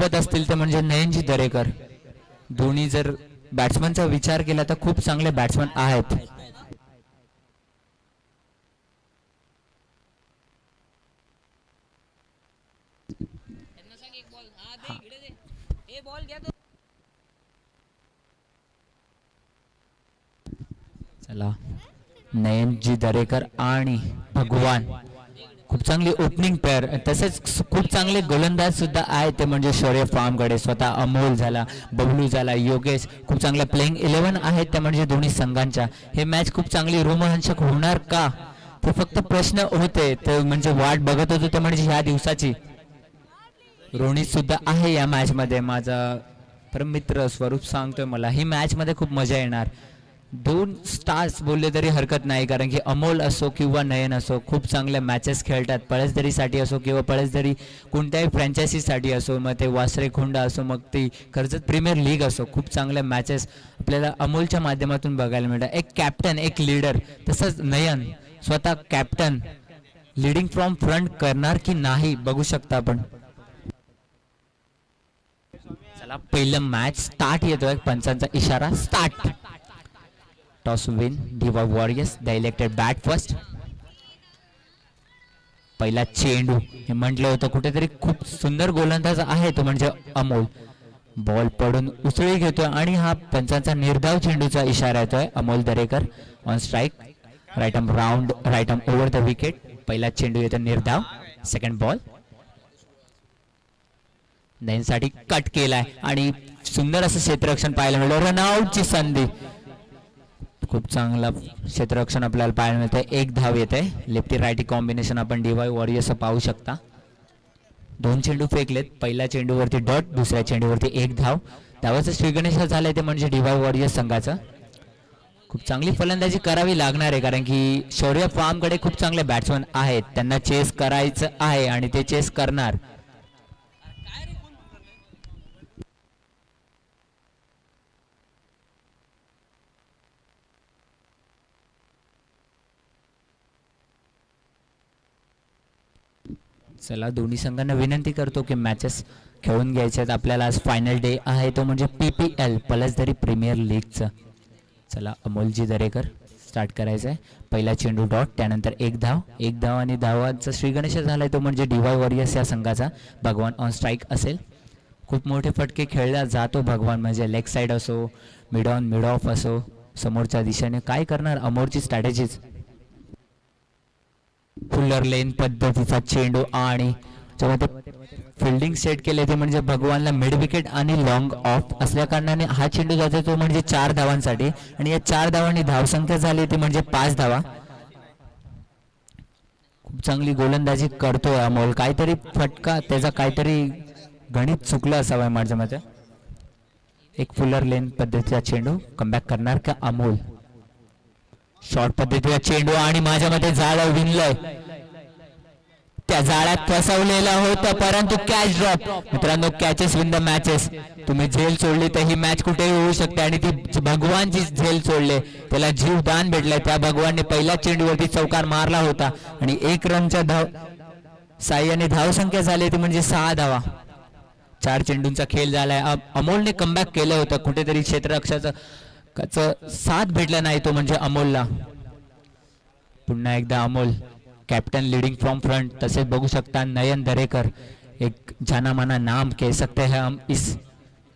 सोबत असतील ते म्हणजे नयनजी दरेकर. दोन्ही जर बॅट्समनचा विचार केला तर खूप चांगले बॅट्समन आहेत. चला नयनजी दरेकर आणि भगवान खूप चांगली ओपनिंग पेअर. तसेच खूप चांगले गोलंदाज सुद्धा आहेत ते म्हणजे शौर्य फार्मकडे. स्वतः अमोल झाला, बबलू झाला, योगेश खूप चांगल्या प्लेइंग 11 आहेत त्या म्हणजे दोन्ही संघांच्या. हे मॅच खूप चांगली रोमहर्षक होणार का ते फक्त प्रश्न होते ते म्हणजे वाट बघत होतो ते म्हणजे ह्या दिवसाची. रोहित सुद्धा आहे या मॅच मध्ये. माझा परम मित्र स्वरूप सांगतोय मला ही मॅच मध्ये खूप मजा येणार. 2 स्टार्स बोलले तरी हरकत नाही कारण की अमोल असो किंवा नयन असो खूप चांगल्या मॅचेस खेळतात. पळसदरीसाठी असो किंवा पळसदरी कोणत्याही फ्रँचायझीसाठी असो, मग ते वासरेखुंड असो, मग ती कर्जत प्रीमियर लीग असो, खूप चांगल्या मॅचेस आपल्याला अमोलच्या माध्यमातून बघायला मिळतात. एक कॅप्टन, एक लीडर. तसंच नयन स्वतः कॅप्टन लीडिंग फ्रॉम फ्रंट करणार की नाही बघू शकता आपण. चला पहिलं मॅच स्टार्ट येतोय. पंचांचा इशारा start. Toss win diva warriors the elected bat first. पहिला चेंडू हे म्हटलं होतं कुठेतरी खूप सुंदर गोलंदाज आहे तो म्हणजे अमोल. बॉल पडून उसळी घेतोय आणि हा पंचांचा निर्धाव चेंडूचा इशारा येतोय. Amol Darekar on strike. Right arm round, right arm over the wicket. पहिला चेंडू येतो निर्धाव. सेकंड बॉल नयनसाठी कट केलाय आणि सुंदर असं क्षेत्ररक्षण पाहायला मिळालं. रनआउटची संधी. खूप चांगला क्षेत्ररक्षण आपल्याला पाहायला मिळतंय. एक धाव येते. लेफ्टी राईटी कॉम्बिनेशन आपण डीवाय वॉरियर्स पाहू शकता. 2 चेंडू फेकलेत. पहिल्या चेंडूवरती डॉट, दुसऱ्या चेंडूवरती एक धाव. धावाचं श्रीगणेश झालंय ते म्हणजे डीवाय वॉरियर्स संघाचं. खूप चांगली फलंदाजी करावी लागणार आहे कारण की शौर्य फार्मकडे खूप चांगले बॅट्समन आहेत. त्यांना चेस करायचं आहे आणि ते चेस करणार. चला दोन्ही संघांना विनंती करतो की मॅचेस खेळून घ्यायचे आहेत आपल्याला. आज फायनल डे आहे तो म्हणजे PPL पलसदरी प्रीमियर लीगचं. चला अमोलजी दरेकर स्टार्ट करायचं आहे. पहिला चेंडू डॉट, त्यानंतर एक धाव. एक धाव आणि धावांचा श्रीगणेश झालाय तो म्हणजे डीवाय वॉरियर्स या संघाचा. भगवान ऑन स्ट्राईक असेल. खूप मोठे फटके खेळला जातो भगवान म्हणजे लेग साईड असो, मिड ऑन मिड ऑफ असो, समोरच्या दिशेने काय करणार अमोलची स्ट्रॅटेजीज. फुल्लर लेन पद्धतीचा चेंडू आणि फिल्डिंग सेट केले ते म्हणजे भगवानला मिड विकेट आणि लॉंग ऑफ असल्या कारणाने हा चेंडू जातो तो म्हणजे 4 धावांसाठी आणि या 4 धावांनी धावसंख्या झाली ती म्हणजे 5 धावा. खूप चांगली गोलंदाजी करतोय अमोल. काहीतरी फटका त्याचा काहीतरी गणित चुकलं असावं माझ्या मते. एक फुल्लर लेन पद्धतीचा चेंडू कमबॅक करणार का अमोल. शॉर्ट पद्धतीचा चेंडू आणि माझ्या मते जाळं विणलंय. त्या जाळ्यात फसवलेला होतं परंतु कॅच ड्रॉप. मित्रांनो कॅचेस विन द मॅचेस. तुम्ही झेल सोडली तर ही मॅच कुठेही होऊ शकते आणि ती भगवानची झेल सोडले त्याला जीवदान भेटलंय. त्या भगवानने पहिल्या चेंडूवरती चौकार मारला होता आणि 1 रनच्या धाव साह्याने धावसंख्या झाली ती म्हणजे 6 धावा. 4 चेंडूंचा खेळ झालाय. अमोलने कमबॅक केलं होतं. कुठेतरी क्षेत्ररक्षाचं साथ भेटला नाही तो म्हणजे अमोलला. पुन्हा एकदा Amol captain leading from front. तसेच बघू शकता नयन दरेकर एक जाना माना नाम कह सकते हैं हम इस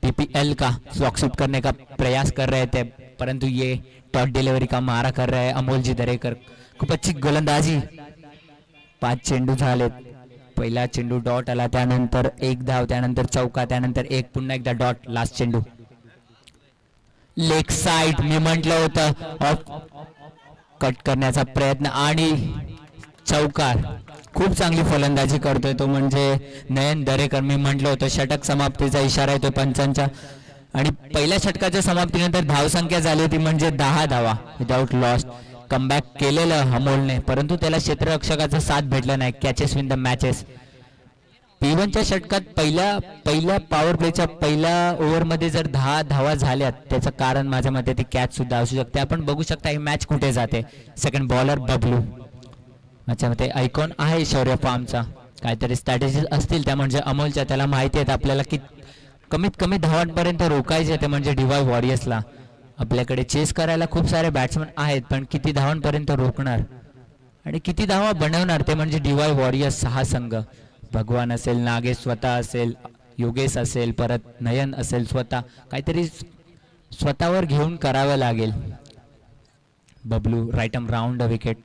PPL का. फ्लॉकशूट करने का प्रयास कर रहे थे परंतु ये टॉट डिलीवरी का मारा कर रहे हैं अमोल जी दरेकर. खूप अच्छी गोलंदाजी. 5 चेंडू झालेत. पहिला चेंडू डॉट आला, त्यानंतर एक धाव, त्यानंतर चौका, त्यानंतर एक, पुन्हा एकदा डॉट. लास्ट चेंडू लेग साइड. मी म्हटलं होतं ऑफ कट करण्याचा प्रयत्न आणि चौकार. खूप चांगली फलंदाजी करतोय तो म्हणजे नयन दरेकर. मी म्हटलं होतं षटक समाप्तीचा इशारा येतो पंचांच्या आणि पहिल्या षटकाच्या समाप्तीनंतर धावसंख्या झाली ती म्हणजे 10 धावा विदाउट लॉस. कमबॅक केलेलं अमोलने परंतु त्याला क्षेत्ररक्षकाचा साथ भेटला नाही. Catches win the matches. P1च्या षटकात पहिल्या पॉवर प्लेच्या पहिल्या ओव्हरमध्ये जर 10 धावा झाल्यात त्याचं कारण माझ्या मते ती कॅच सुद्धा असू शकते. आपण बघू शकता ही मॅच कुठे जाते. सेकंड बॉलर बबलू माझ्या मते आयकॉन आहे शौर्य फार्मचा. काहीतरी स्ट्रॅटेजी असतील त्या म्हणजे अमोलच्या, त्याला माहिती आहे आपल्याला की कमीत कमी धावांपर्यंत रोखायचे ते म्हणजे DY वॉरियर्सला. आपल्याकडे चेस करायला खूप सारे बॅट्समन आहेत, पण किती धावांपर्यंत रोखणार आणि किती धावा बनवणार ते म्हणजे DY वॉरियर्स. 6 संघ, भगवान असेल, नागेश स्वतः असेल, योगेश असेल, परत नयन असेल, स्वतः काहीतरी स्वतःवर घेऊन करावं लागेल. Bablu right arm round the wicket.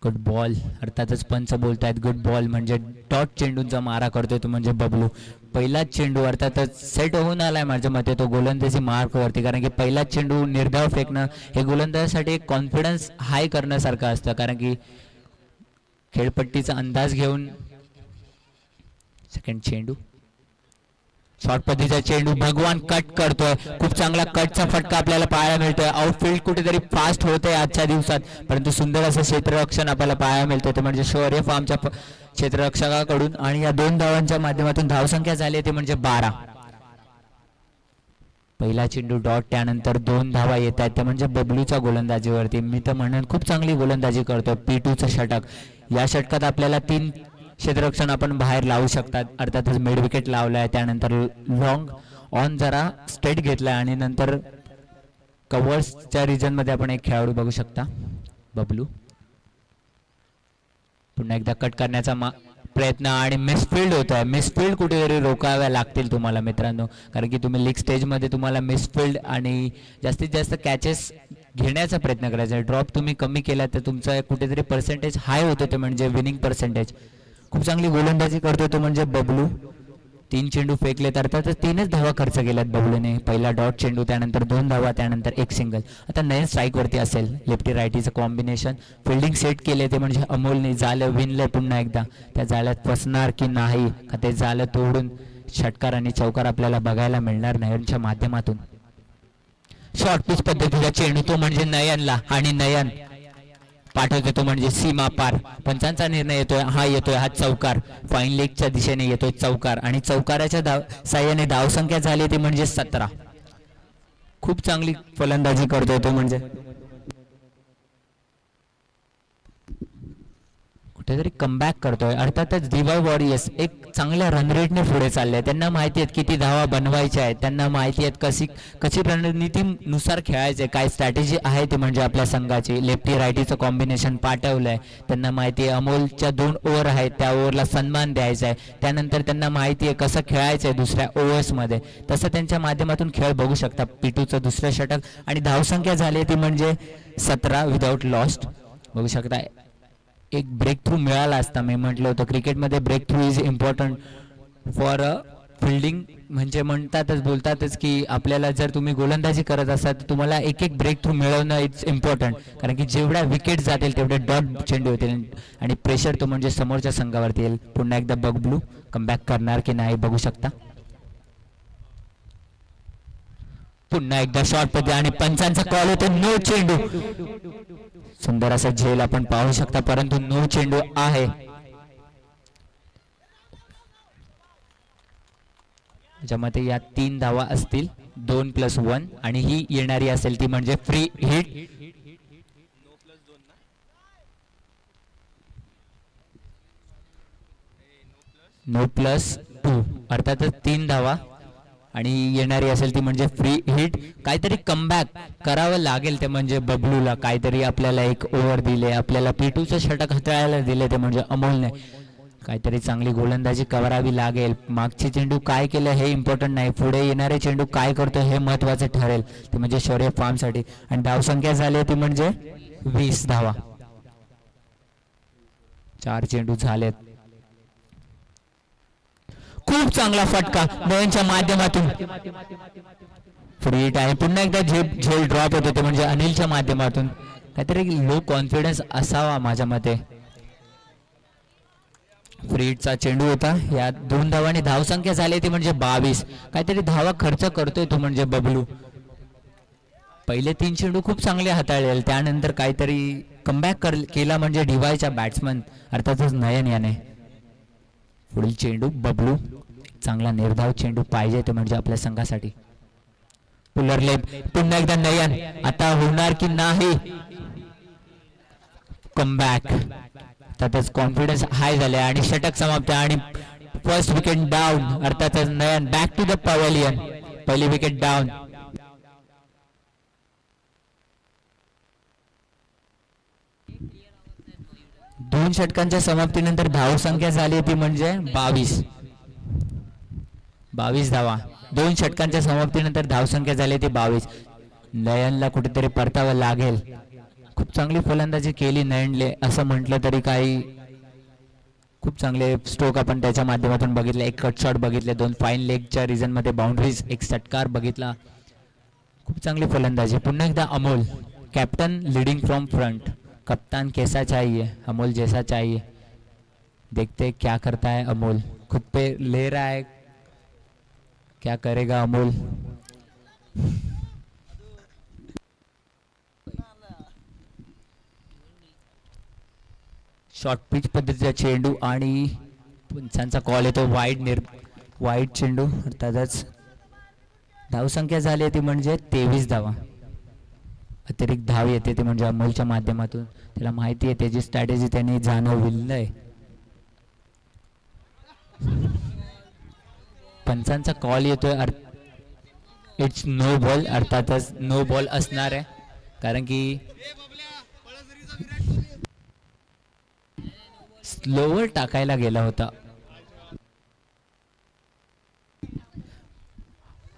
Good ball, अर्थातच पंच बोलतायत गुड बॉल म्हणजे डॉट चेंडूंचा मारा करतोय तो म्हणजे बबलू. पहिलाच चेंडू अर्थातच सेट होऊन आलाय माझ्या मते तो गोलंदाजी मार्कवरती, कारण की पहिलाच चेंडू निर्धाव फेकणं हे गोलंदाजासाठी एक कॉन्फिडन्स हाय करण्यासारखं असतं, कारण की खेळपट्टीचा अंदाज घेऊन. सेकंड चेंडू, शॉर्ट पद्धतीचा चेंडू, भगवान कट करतोय, खूप चांगला कटचा फटका आपल्याला पाहायला मिळतोय. आउटफील्ड कुठेतरी फास्ट होतंय आजच्या दिवसात, परंतु सुंदर असं क्षेत्ररक्षण आपल्याला पाहायला मिळतंय ते म्हणजे शौर्य फार्मच्या क्षेत्ररक्षकाकडून. आणि या 2 धावांच्या माध्यमातून धावसंख्या झाली ते म्हणजे 12. पहिला चेंडू डॉट, त्यानंतर 2 धावा येत आहेत ते म्हणजे बबलूच्या गोलंदाजीवरती. मी तर म्हणेन खूप चांगली गोलंदाजी करतोय. P2चं षटक, या षटकात आपल्याला 3 क्षेत्ररक्षण आपण बाहेर लावू शकतात. अर्थातच मिड विकेट लावलाय, त्यानंतर लॉंग ऑन जरा स्ट्रेट घेतलाय आणि नंतर कव्हर्सच्या रिजन मध्ये आपण एक खेळाडू बघू शकता. बबलू पुन्हा एकदा कट करण्याचा प्रयत्न आणि मिसफिल्ड होत आहे. मिसफिल्ड कुठेतरी रोखाव्या लागतील तुम्हाला मित्रांनो, कारण की तुम्ही लीग स्टेजमध्ये तुम्हाला मिसफिल्ड आणि जास्तीत जास्त कॅचेस घेण्याचा प्रयत्न करायचा आहे. ड्रॉप तुम्ही कमी केला तर तुमचा कुठेतरी पर्सेंटेज हाय होतो ते म्हणजे विनिंग पर्सेंटेज. खूप चांगली गोलंदाजी करतोय तो म्हणजे बबलू. 3 चेंडू फेकले तर 3च धावा खर्च केल्यात बबलूने. पहिला डॉट चेंडू, त्यानंतर 2 धावा, त्यानंतर 1 सिंगल. आता नयन स्ट्राईक वरती असेल. लेफ्टी रायटीचं कॉम्बिनेशन, फिल्डिंग सेट केले ते म्हणजे अमोलने. जालं विणलंय पुन्हा एकदा, त्या जाळ्यात फसणार की नाही का ते जालं तोडून षटकार आणि चौकार आपल्याला बघायला मिळणार नयनच्या माध्यमातून. शॉर्ट पिच पद्धतीचा चेंडू तो म्हणजे नयनला आणि नयन पाठवतो तो म्हणजे सीमा पार. पंचांचा निर्णय येतोय हा चौकार. फाईन लेगच्या दिशेने येतोय चौकार आणि चौकाराच्या साह्याने धावसंख्या झाली ती म्हणजे 17. खूप चांगली फलंदाजी करतोय तो म्हणजे. कुठेतरी कमबॅक करतोय. अर्थातच DY वॉरियर्स एक चांगल्या रन रेटने पुढे चालले. त्यांना माहिती आहेत किती धावा बनवायच्या आहेत, त्यांना माहिती आहेत कशी रणनीतीनुसार खेळायचे, काय स्ट्रॅटेजी आहे ते म्हणजे आपल्या संघाची. लेफ्टी रायटीचं कॉम्बिनेशन पाठवलंय. त्यांना माहिती आहे अमोलच्या 2 ओव्हर आहेत, त्या ओव्हरला सन्मान द्यायचा आहे. त्यानंतर त्यांना माहिती आहे कसं खेळायचं आहे दुसऱ्या ओव्हर्समध्ये. तसं त्यांच्या माध्यमातून खेळ बघू शकता. P2चं दुसरं षटक आणि धावसंख्या झाली ती म्हणजे 17 विदाउट लॉस्ट. बघू शकता एक ब्रेक थ्रू मिळाला असता. मी म्हटलं होतं क्रिकेटमध्ये break through is important for fielding. म्हणजे म्हणतातच बोलतातच की आपल्याला जर तुम्ही गोलंदाजी करत असाल तर तुम्हाला एक ब्रेक थ्रू मिळवणं इट्स इम्पॉर्टंट, कारण की जेवढ्या विकेट जातील तेवढे डॉट चेंडू होतील आणि प्रेशर तो म्हणजे समोरच्या संघावरती येईल. पुन्हा एकदा बबलू कमबॅक करणार की नाही बघू शकता. पुन्हा एकदा शॉर्ट पद्धती आणि पंचांचा कॉल होतो नो चेंडू. सुंदर असा झेल आपण पाहू शकता, परंतु नो चेंडू आहे. ज्यामध्ये या 3 धावा असतील, 2+1 आणि ही येणारी असेल ती म्हणजे फ्री हिट. No+2 अर्थातच 3 धावा आणि येणारी असेल ती म्हणजे फ्री हिट. काहीतरी कमबॅक करावं लागेल ते म्हणजे बबलूला. काहीतरी आपल्याला एक ओव्हर दिले, आपल्याला P2चं षटक हाताळायला दिले ते म्हणजे अमोलने. काहीतरी चांगली गोलंदाजी करावी लागेल. मागचे चेंडू काय केलं हे इम्पॉर्टंट नाही, पुढे येणारे चेंडू काय करतो हे महत्वाचं ठरेल ते म्हणजे शौर्य फार्मसाठी. आणि धावसंख्या झाली ती म्हणजे 20 धावा. 4 चेंडू झालेत. खूप चांगला फटका नयनच्या माध्यमातून. फ्री हिट आहे. पुन्हा एकदा झेल ड्रॉप होतो ते म्हणजे अनिलच्या माध्यमातून. काहीतरी लो कॉन्फिडन्स असावा माझ्या मते. फ्री हिटचा चेंडू होता. या 2 धावांनी धावसंख्या झाली ती म्हणजे 22. काहीतरी धावा खर्च करतोय तो म्हणजे बबलू. पहिले 3 चेंडू खूप चांगले हाताळले, त्यानंतर काहीतरी कमबॅक केला म्हणजे DYच्या बॅट्समन अर्थातच नयन याने. पुढील चेंडू बबलू. चांगला निर्धाव चेंडू पाहिजे ते म्हणजे आपल्या संघासाठी. पुलर लेग पुन्हा एकदा नयन, आता होणार की नाही कमबॅक. त्यातच कॉन्फिडन्स हाय झाले आणि षटक समाप्त आणि फर्स्ट विकेट डाऊन. अर्थातच नयन बॅक टू द पवेलियन. पहिली विकेट डाऊन. दोन षटकांच्या समाप्तीनंतर धावसंख्या झाली ती म्हणजे 22 धावा. दोन षटकांच्या समाप्तीनंतर धावसंख्या झाली ती 22. नयनला कुठेतरी परतावं लागेल. खूप चांगली फलंदाजी केली नयनले असं म्हटलं तरी काही. खूप चांगले स्ट्रोक आपण त्याच्या माध्यमातून बघितले. एक कट शॉट बघितले, दोन फाईन लेगच्या रिझन मध्ये बाउंड्रीज, एक षटकार बघितला. खूप चांगली फलंदाजी. पुन्हा एकदा Amol captain leading from front. कप्तान कैसा चाहिए, अमोल जैसा चाहिए. देखते क्या करता है अमोल. खुद पे ले रहा है, क्या करेगा अमोल. शॉर्ट पिच पद्धतीचा चेंडू आणि पंचांचा कॉल येतो. वाईड चेंडू. अर्थातच धावसंख्या झाली ती म्हणजे 23 धावा. अतिरिक्त धाव येते ती म्हणजे अमोलच्या माध्यमातून. त्याला माहिती आहे त्याची स्ट्रॅटेजी त्यांनी जाणवली. पंचांचा कॉल येतोय. It's no ball. अर्थातच नो बॉल असणार आहे कारण की स्लोवर टाकायला गेला होता.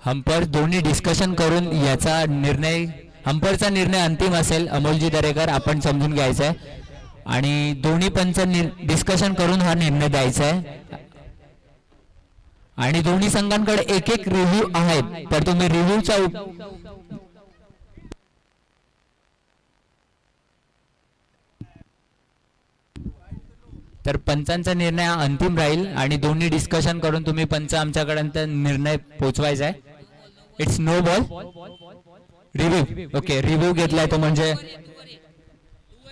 हंपर दोन्ही डिस्कशन करून याचा निर्णय, हंपरचा निर्णय अंतिम असेल. अमोलजी दरेकर आपण समजून घ्यायचा आहे आणि दोन्ही पंच डिस्कशन करून हा निर्णय द्यायचा आहे. आणि दोन्ही संघांकडे एक एक रिव्ह्यू आहेत तर तुम्ही रिव्ह्यूचा तर पंचांचा निर्णय अंतिम राहील आणि दोन्ही डिस्कशन करून तुम्ही पंच आमच्याकडे निर्णय पोहोचवायचा आहे. It's no ball. Review. Okay, review घेतलाय तो म्हणजे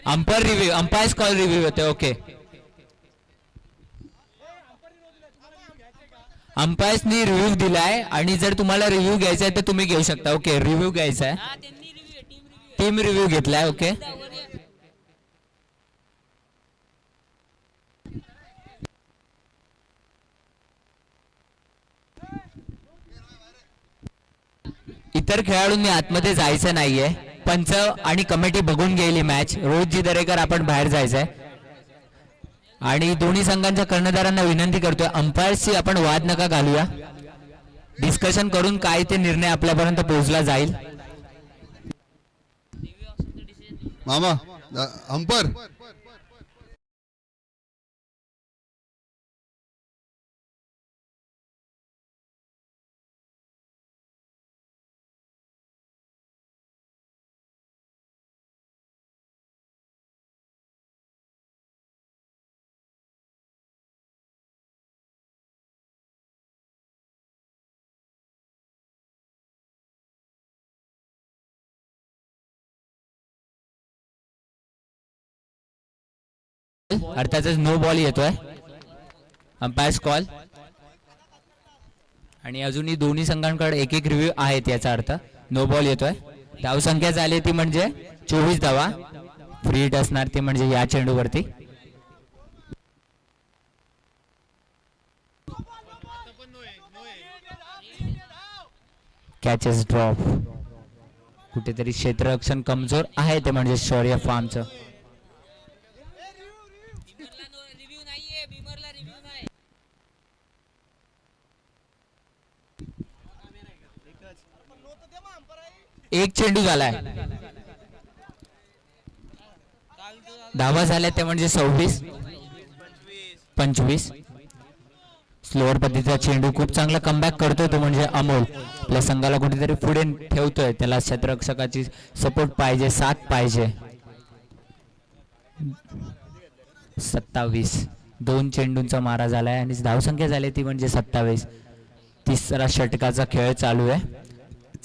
umpire review, umpire's call review होते. ओके, अंपायर्सनी रिव्ह्यू दिलाय आणि जर तुम्हाला रिव्ह्यू घ्यायचा आहे तर तुम्ही घेऊ शकता. ओके, रिव्ह्यू घ्यायचा आहे. टीम रिव्ह्यू घेतलाय. ओके, इतर खेळाडूंनी आतमध्ये जायचं नाहीये. पंच आणि कमिटी बघून गेली मॅच. रोहितजी दरेकर आपण बाहेर जायचंय आणि दोन्ही संघांच्या कर्णधारांना विनंती करतोय अंपायर्सची आपण वाद नका घालूया. डिस्कशन करून काय ते निर्णय आपल्यापर्यंत पोहोचला जाईल. मामा अंपायर अर्थातच नो बॉल येतोय. अंपायर्स कॉल आणि अजूनही दोन्ही संघांकडे एक एक रिव्ह्यू आहेत. याचा अर्थ नो बॉल येतोय. धावसंख्या झाली ती म्हणजे 24 धावा. फ्री हिट असणार ती म्हणजे या चेंडूवरती. Catches drop. कुठेतरी क्षेत्ररक्षण कमजोर आहे ते म्हणजे शौर्य फार्मचं. एक चेंडू झालाय. धावा झाल्या ते म्हणजे 26-25. स्लोअर पद्धतीचा चेंडू. खूप चांगला कमबॅक करतोय तो म्हणजे अमोल. आपल्या संघाला कुठेतरी पुढे ठेवतोय. त्याला क्षेत्ररक्षकाची सपोर्ट पाहिजे, साथ पाहिजे. 27. दोन चेंडूंचा मारा झालाय आणि धावसंख्या झाली ती म्हणजे 27. तिसरा षटकाचा खेळ चालू आहे.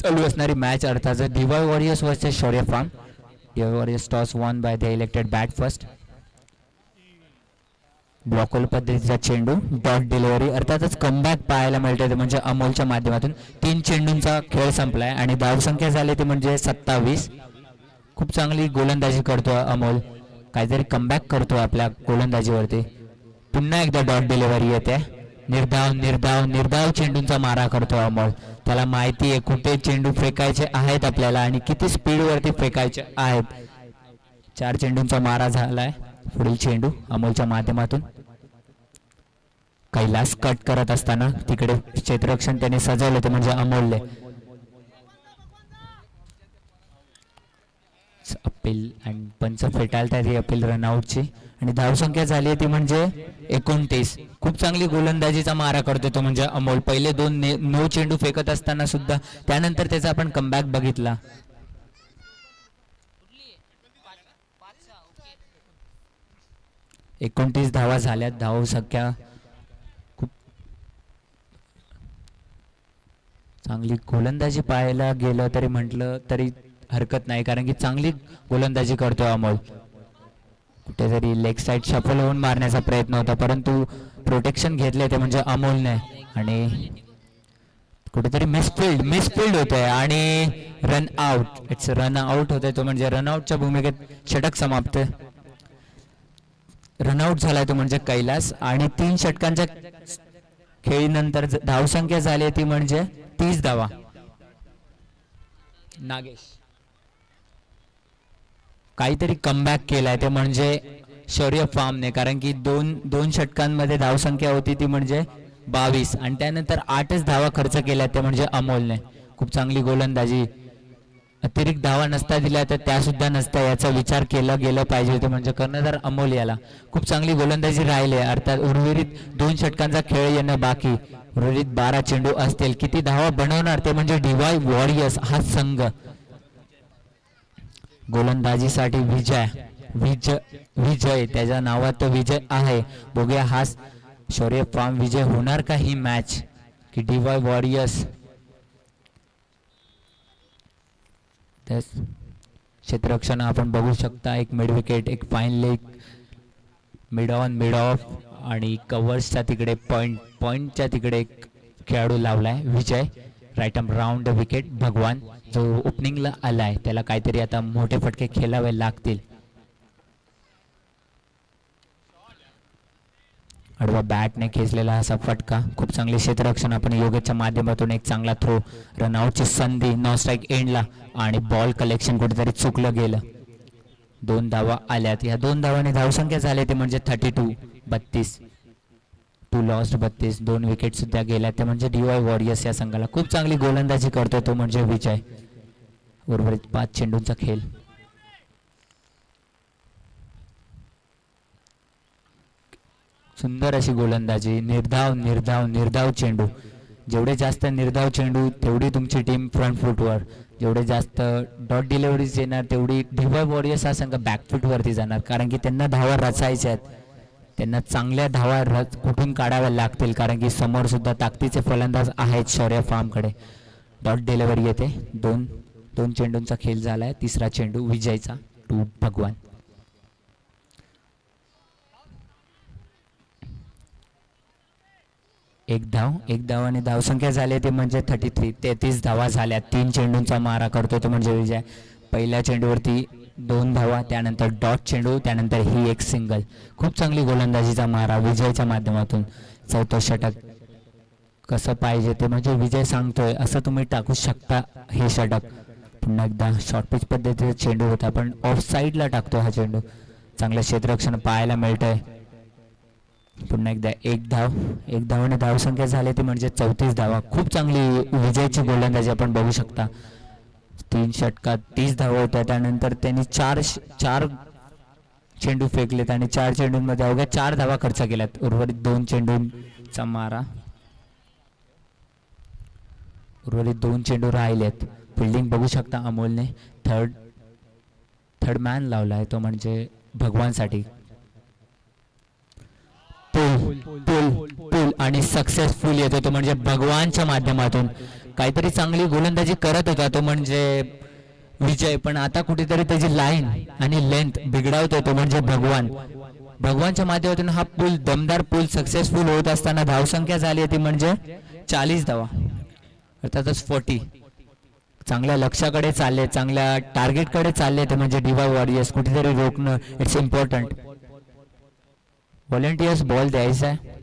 चालू असणारी मॅच अर्थात DY warriors versus Shaurya farm. DY warriors toss won by the elected bat first. ब्लॉकल पद्धतीचा चेंडू, डॉट डिलिव्हरी, अर्थातच कमबॅक पाहायला मिळते ते म्हणजे अमोलच्या माध्यमातून. 3 चेंडूंचा खेळ संपलाय आणि धावसंख्या झाली ती म्हणजे 27. खूप चांगली गोलंदाजी करतोय अमोल, काहीतरी कमबॅक करतोय आपल्या गोलंदाजीवरती. पुन्हा एकदा डॉट डिलिव्हरी येते. निर्धाव निर्धाव निर्धाव चेंडूंचा मारा करतोय अमोल. त्याला माहिती आहे कुठे चेंडू फेकायचे आहेत आपल्याला आणि किती स्पीडवरती फेकायचे आहेत. 4 चेंडूंचा मारा झालाय. पुढील चेंडू अमोलच्या माध्यमातून. कैलास कट करत असताना तिकडे क्षेत्ररक्षण त्याने सजवलं ते म्हणजे अमोलने. अपील आणि पंच फेटाळतात ही अपील रनआउटची आणि धावसंख्या झाली ती म्हणजे 29. खूप चांगली गोलंदाजीचा मारा करतो तो म्हणजे अमोल. पहिले 2 नो चेंडू फेकत असताना सुद्धा त्यानंतर त्याचा आपण कमबॅक बघितला. 29 धावा झाल्यात. धावसंख्या खूप चांगली गोलंदाजी पाहायला गेलं तरी म्हटलं तरी हरकत नाही, कारण की चांगली गोलंदाजी करतोय अमोल. कुठेतरी लेग साइड शफल होऊन मारण्याचा प्रयत्न होता परंतु प्रोटेक्शन घेतले ते म्हणजे अमोलने आणि कुठेतरी मिसफिल्ड होतोय आणि run out. It's run out होतोय तो म्हणजे रनआउटच्या भूमिकेत षटक समाप्त. रनआउट झालाय तो म्हणजे कैलास आणि 3 षटकांच्या खेळीनंतर धावसंख्या झाली ती म्हणजे 30 धावा. नागेश काहीतरी कमबॅक केलाय ते म्हणजे शौर्य फार्मने, कारण की दोन षटकांमध्ये धावसंख्या होती ती म्हणजे 22 आणि त्यानंतर 8च धावा खर्च केल्या ते म्हणजे अमोलने. खूप चांगली गोलंदाजी. अतिरिक्त धावा नसता दिल्या तर त्या सुद्धा नसता याचा विचार केला गेला पाहिजे होते म्हणजे कर्णधार अमोल याला. खूप चांगली गोलंदाजी राहिली. अर्थात उर्वरित 2 षटकांचा खेळ येणं बाकी. उर्वरित 12 चेंडू असतील. किती धावा बनवणार ते म्हणजे डीवाय वॉरियर्स हा संघ. गोलंदाजीसाठी विजय त्याच्या नावात विजय आहे. बघूया हा शौर्य फार्म विजय होणार का ही मॅच की डीवाय वॉरियर्स. क्षेत्ररक्षण आपण बघू शकता. एक मिड विकेट, एक fine leg, mid on mid off आणि कव्हर्सच्या तिकडे पॉइंटच्या तिकडे एक खेळाडू लावलाय Vijay. Right arm round wicket. Bhagwan जो ओपनिंगला आलाय त्याला काहीतरी आता मोठे फटके खेळावे लागतील. आडवा बॅटने खेचलेला असा फटका. खूप चांगले क्षेत्ररक्षण आपण योगेशच्या माध्यमातून. एक चांगला थ्रो. रनआउटची संधी नॉन स्ट्राईक एंडला आणि बॉल कलेक्शन कुठेतरी चुकलं गेलं. 2 धावा आल्यात. या 2 धावांनी धावसंख्या झाली ते म्हणजे 32. 2 लॉस्ट 32. 2 विकेट सुद्धा गेल्या ते म्हणजे डीवाय वॉरियर्स या संघाला. खूप चांगली गोलंदाजी करतो तो म्हणजे विजय. उर्वरित 5 चेंडूंचा खेळ. सुंदर अशी गोलंदाजी. निर्धाव चेंडू. जेवढे जास्त निर्धाव चेंडू तेवढी तुमची टीम फ्रंट फुटवर. जेवढे जास्त डॉट डिलिव्हरीज येणार तेवढी डीवाय वॉरियर्स हा संघ बॅकफुटवरती जाणार, कारण की त्यांना धावा रचायच्या आहेत. त्यांना चांगल्या धावा कुठून काढाव्या लागतील, कारण की समोर सुद्धा ताकदीचे फलंदाज आहेत शौर्य फार्मकडे. डॉट डिलिव्हरी येते. 2 चेंडूंचा खेळ झालाय. 3रा चेंडू विजयचा टू भगवान. एक धाव आणि धावसंख्या झाली ते म्हणजे 33 धावा झाल्या. 3 चेंडूंचा मारा करतो तो म्हणजे विजय. पहिल्या चेंडूवरती 2 धावा, त्यानंतर डॉट चेंडू, त्यानंतर ही एक सिंगल. खूप चांगली गोलंदाजीचा मारा विजयच्या माध्यमातून. 4थं षटक कसं पाहिजे ते म्हणजे विजय सांगतोय असं तुम्ही टाकू शकता हे षटक. पुन्हा एकदा शॉर्ट पिच पद्धतीचा चेंडू होता पण ऑफ साईडला टाकतोय हा चेंडू. चांगलं क्षेत्ररक्षण पाहायला मिळतंय. पुन्हा एकदा एक धावाने धावसंख्या झाली ती म्हणजे 34 धावा. खूप चांगली विजयची गोलंदाजी आपण बघू शकता. 3 षटकात 30 धावा होत्या. त्यानंतर त्यांनी 4 चेंडू फेकलेत आणि 4 चेंडूंमध्ये अवघ्या 4 धावा खर्च केल्यात. उर्वरित 2 चेंडूंचा मारा. उर्वरित 2 चेंडू राहिलेत. फिल्डिंग बघू शकता अमोलने. थर्ड मॅन लावला आहे तो म्हणजे भगवानसाठी. पुल आणि सक्सेसफुल येतो तो म्हणजे भगवानच्या माध्यमातून. काहीतरी चांगली गोलंदाजी करत होता तो म्हणजे विजय, पण आता कुठेतरी त्याची लाईन आणि लेंथ बिघडवतो तो म्हणजे भगवान. भगवानच्या माध्यमातून हा पूल दमदार पूल सक्सेसफुल होत असताना धावसंख्या झाली ती म्हणजे 40 धावा, अर्थातच 40. चांगल्या लक्ष्याकडे चालले, चांगल्या टार्गेटकडे चालले ते म्हणजे डिवाय वॉरियर्स. कुठेतरी रोखणं इट्स इम्पॉर्टंट. व्हॉलेंटियर्स बॉल द्यायचा आहे.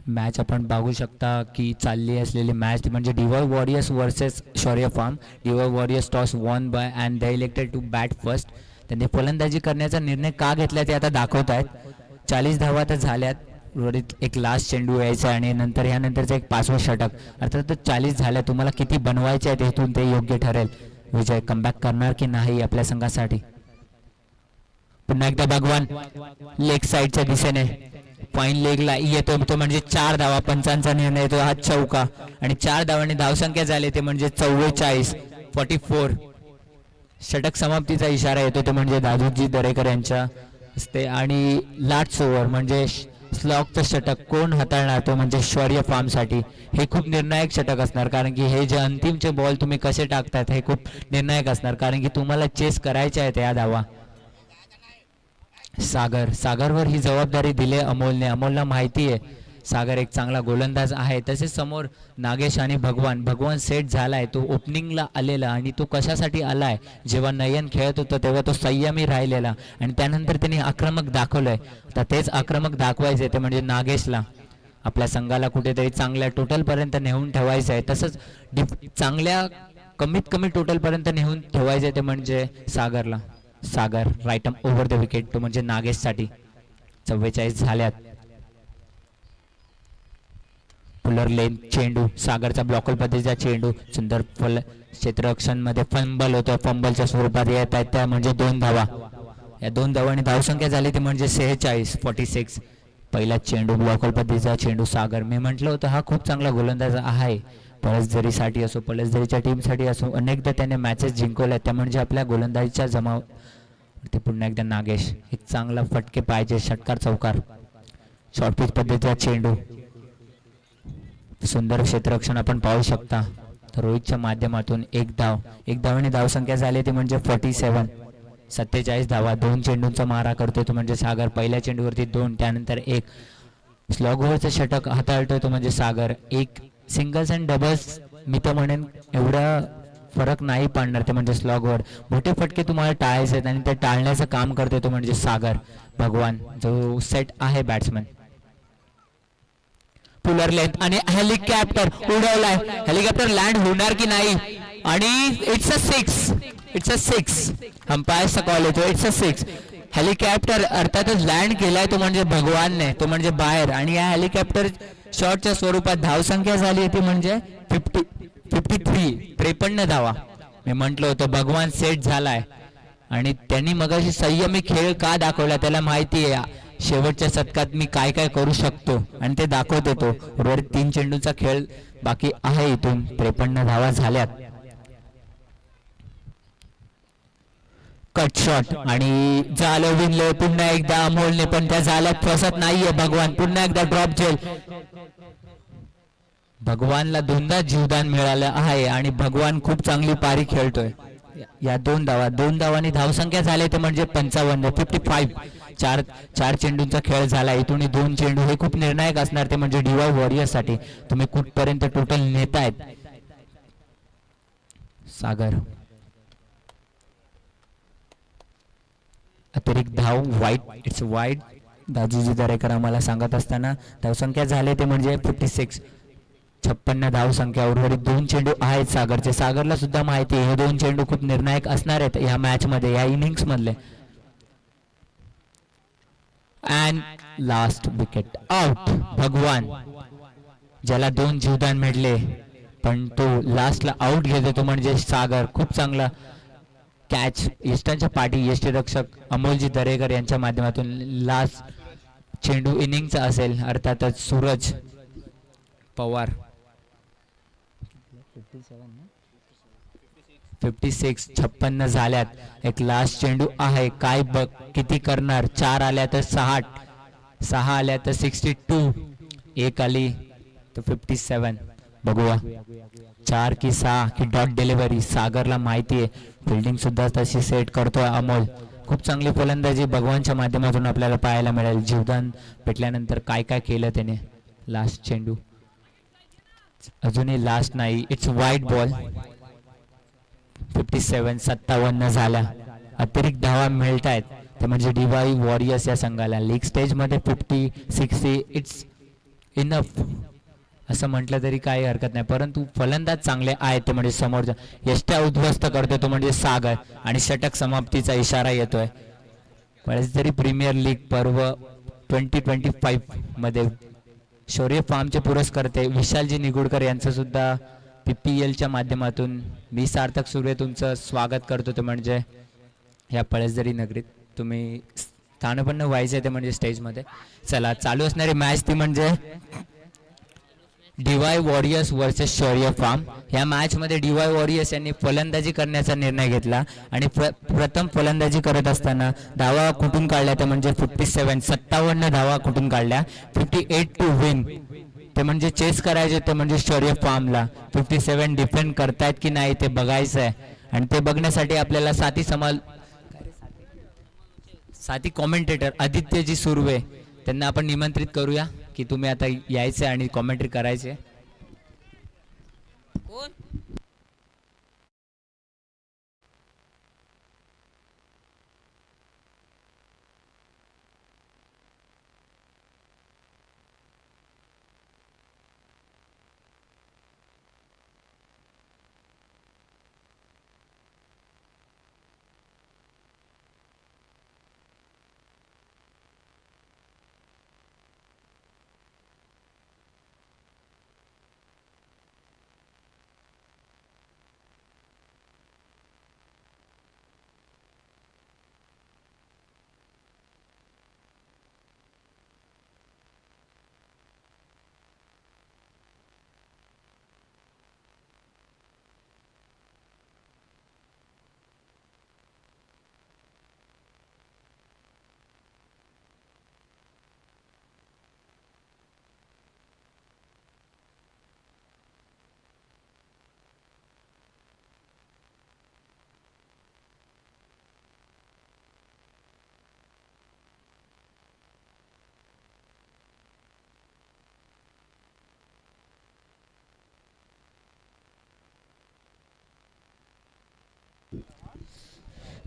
मॅच आपण बघू शकता की चालली असलेली मॅच म्हणजे DY Warriors versus Shaurya farm. DY Warriors toss won by and they elected to bat first. त्यांनी फलंदाजी करण्याचा निर्णय का घेतला ते आता दाखवत आहेत. 40 धावा तर झाल्यात. उर्वरित एक लास्ट चेंडू यायचा आणि नंतर यानंतरचं एक 5वं षटक. अर्थात 40 झाल्या. तुम्हाला किती बनवायचे आहेत इथून ते योग्य ठरेल. विजय कमबॅक करणार की नाही आपल्या संघासाठी. पुन्हा एकदा भगवान लेग साईडच्या दिशेने फाईन लेगला येतो तो म्हणजे 4 धावा. पंचांचा निर्णय येतो हा चौका आणि 4 धावांनी धावसंख्या झाली ते म्हणजे 44. षटक समाप्तीचा इशारा येतो तो म्हणजे दादूजी दरेकर यांच्या हस्ते. आणि लास्ट ओव्हर म्हणजे स्लॉगचं षटक कोण हाताळणार तो म्हणजे शौर्य फार्मसाठी. हे खूप निर्णायक षटक असणार कारण की हे जे अंतिमचे बॉल तुम्ही कसे टाकतात हे खूप निर्णायक असणार कारण की तुम्हाला चेस करायचे आहेत या धावा. सागरवर ही जबाबदारी दिली अमोलने. अमोलला माहिती आहे सागर एक चांगला गोलंदाज आहे. तसेच समोर नागेश आणि भगवान सेट झालाय. तो ओपनिंगला आलेला आणि तो कशासाठी आलाय. जेव्हा नयन खेळत होता तेव्हा तो संयमी राहिलेला आणि त्यानंतर त्यांनी आक्रमक दाखवलंय. आता तेच आक्रमक दाखवायचे ते म्हणजे नागेशला आपल्या संघाला कुठेतरी चांगल्या टोटल पर्यंत नेऊन ठेवायचं आहे. तसंच चांगल्या कमीत कमी टोटल पर्यंत नेऊन ठेवायचे ते म्हणजे Sagar right arm over the wicket तो म्हणजे नागेशसाठी. 44 झाल्यात. पुलर लेन चेंडू सागरचा ब्लॉकर पद्धतीचा चेंडू सुंदर क्षेत्ररक्षण मध्ये फंबल होतो. फंबलच्या स्वरूपात येत आहेत त्या म्हणजे 2 धावा. या 2 धावांनी धावसंख्या झाली ती म्हणजे 46. पहिला चेंडू ब्लॉकर पद्धतीचा चेंडू सागर. मी म्हटलं होतं हा खूप चांगला गोलंदाज आहे. पळसझरीसाठी असो पळसझरीच्या टीमसाठी असो अनेकदा त्याने मॅचेस जिंकवल्या. त्या म्हणजे आपल्या गोलंदाजीच्या जमाव. ते पुन्हा एकदा नागेश एक चांगला फटके पाहिजे षटकार चौकार. शॉर्ट पिच पद्धतीचा चेंडू सुंदर क्षेत्ररक्षण आपण पाहू शकता. तर रोहितच्या माध्यमातून एक धावाने धावसंख्या झाली ती म्हणजे 47 धावा. 2 चेंडूंचा मारा करतोय तो म्हणजे सागर. पहिल्या चेंडूवरती 2 त्यानंतर 1 स्लॉग ओव्हरचं षटक हाताळतोय तो म्हणजे सागर. एक सिंगल्स अँड डबल्स मी तर म्हणेन एवढा फरक नाही पाडणार ते म्हणजे स्लॉग ओव्हर. मोठे फटके तुम्हाला टाळायचे आहेत आणि ते टाळण्याचं काम करतोय तो म्हणजे सागर भगवान जो सेट आहे बॅट्समन. पुलर लेंथ आणि हेलिकॉप्टर उडवलाय. हेलिकॉप्टर लँड होणार की नाही आणि इट्स अ 6. अंपायरचा कॉल येतो इट्स अ 6. हेलिकॉप्टर अर्थातच लँड केलाय तो म्हणजे भगवानने तो म्हणजे बाहेर. आणि या हेलिकॉप्टर शॉटच्या स्वरूपात धावसंख्या झाली ती म्हणजे 53 धावा. मी म्हटलं होतं भगवान सेट झालाय आणि त्यांनी मगाशी संयमी खेळ का दाखवला. त्याला माहिती आहे शेवटच्या शतकात मी काय काय करू शकतो आणि ते दाखवत येतो. उर्वरित 3 चेंडूचा खेळ बाकी आहे. इथून 53 धावा झाल्यात. कट शॉट आणि झालं विनलं पुन्हा एकदा अमोलने पण त्या झाल्यात फसत नाहीये भगवान. पुन्हा एकदा ड्रॉप झेल. भगवानला 2दा जीवदान मिळालं आहे आणि भगवान खूप चांगली पारी खेळतोय. या 2 धावांनी धावसंख्या झाली ते म्हणजे 55. 4 चेंडूंचा खेळ झाला. इथून 2 चेंडू हे खूप निर्णायक असणार ते म्हणजे डिवाय वॉरियर्स साठी. तुम्ही कुठपर्यंत टोटल नेतायत. सागर अतिरिक्त धाव वाईट इट्स वाईट. दादूजी दरेकर आम्हाला सांगत असताना धावसंख्या झाली ते म्हणजे 56. 56 धावसंख्या. उर्वरित 2 चेंडू आहेत सागरचे. सागरला सुद्धा माहिती आहे हे 2 चेंडू खूप निर्णायक असणार आहेत या मॅच मध्ये या इनिंग्स मधले. And last wicket out. भगवान ज्याला 2 जीवदान मिळले पण तो लास्टला आउट घेतो तो म्हणजे सागर. खूप चांगला कॅच यष्टांच्या पाठी यष्टीरक्षक अमोलजी दरेकर यांच्या माध्यमातून. लास्ट चेंडू इनिंगचा असेल अर्थातच सूरज पवार. 56 झाल्यात. एक लास्ट चेंडू आहे. काय बघ किती करणार. 4 आल्या तर 60 आल्या तर 62 एक आली तर 57 बघूया 4 की 6 की डॉट डिलिव्हरी. सागरला माहिती आहे, फिल्डिंग सुद्धा तशी सेट करतोय अमोल. खूप चांगली फलंदाजी भगवानच्या माध्यमातून आपल्याला पाहायला मिळेल. जीवदान भेटल्यानंतर काय काय केलं त्याने. लास्ट चेंडू अजूनही लास्ट नाही. इट्स वाईट बॉल. 57 झाल्या. अतिरिक्त धावा मिळत आहेत ते म्हणजे डीवाय वॉरियर्स या संघाला. लीग स्टेजमध्ये 50-60 इट्स इनफ असं म्हटलं तरी काही हरकत नाही. परंतु फलंदाज चांगले आहेत ते म्हणजे समोरच्या यष्ट्या उद्ध्वस्त करतोय तो म्हणजे सागर आणि षटक समाप्तीचा इशारा येतोय. बरेच तरी प्रीमियर लीग पर्व 2025 मध्ये शौर्य फार्मचे पुरस्कर्ते विशालजी निगुडकर यांचं सुद्धा PPLच्या माध्यमातून मी सार्थक सुर्वे तुमचं स्वागत करतो. ते म्हणजे या पळसदरी नगरीत तुम्ही स्थानपन्न व्हायचे ते म्हणजे स्टेजमध्ये. चला चालू असणारी मॅच ती म्हणजे dy warriors versus Shaurya form. या मॅच मध्ये डीवाय वॉरियर्स यांनी फलंदाजी करण्याचा निर्णय घेतला आणि प्रथम फलंदाजी करत असताना धावा कुठून काढल्या ते म्हणजे 57 धावा कुठून काढल्या. 58 टू विन ते म्हणजे चेस करायचे ते म्हणजे शौर्य फार्मला. 57 डिफेंड करतायत की नाही ते बघायचं आहे आणि ते बघण्यासाठी आपल्याला साथी कॉमेंटेटर आदित्यजी सुर्वे त्यांना आपण निमंत्रित करूया की तुम्ही आता यायचे आणि कॉमेंट्री करायचे.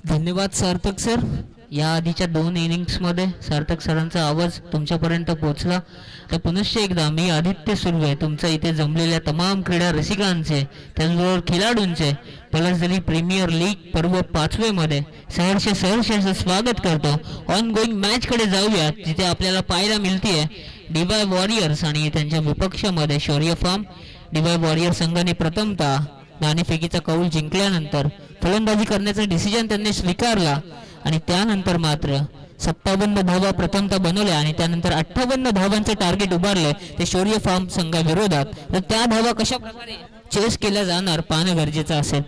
धन्यवाद सार्थक सर. या आधीच्या 2 इनिंग्समध्ये सार्थक सरांचा आवाज तुमच्यापर्यंत पोहोचला. तर पुनश्च एकदा मी आदित्य सुर्वे तुमच्या इथे जमलेल्या तमाम क्रीडा रसिकांचे त्याचबरोबर खेळाडूंचे पळसदरी प्रीमियर लीग पर्व 5वे मध्ये सहर्ष स्वागत करतो. ऑन गोईंग मॅच कडे जाऊया जिथे आपल्याला पाहायला मिळतीये डीवाय वॉरियर्स आणि त्यांच्या विपक्षामध्ये शौर्य फार्म. डीवाय वॉरियर्स संघाने प्रथमतः नाणेफेकीचा कौल जिंकल्यानंतर फलंदाजी करण्याचा डिसिजन त्यांनी स्वीकारला आणि त्यानंतर मात्र 57 धावा प्रथमतः बनवल्या आणि त्यानंतर 58 धावांचे टार्गेट उभारले ते शौर्य फार्म संघाविरोधात. तर त्या धावा कशा प्रकारे चेस केल्या जाणार पाहणं गरजेचं असेल.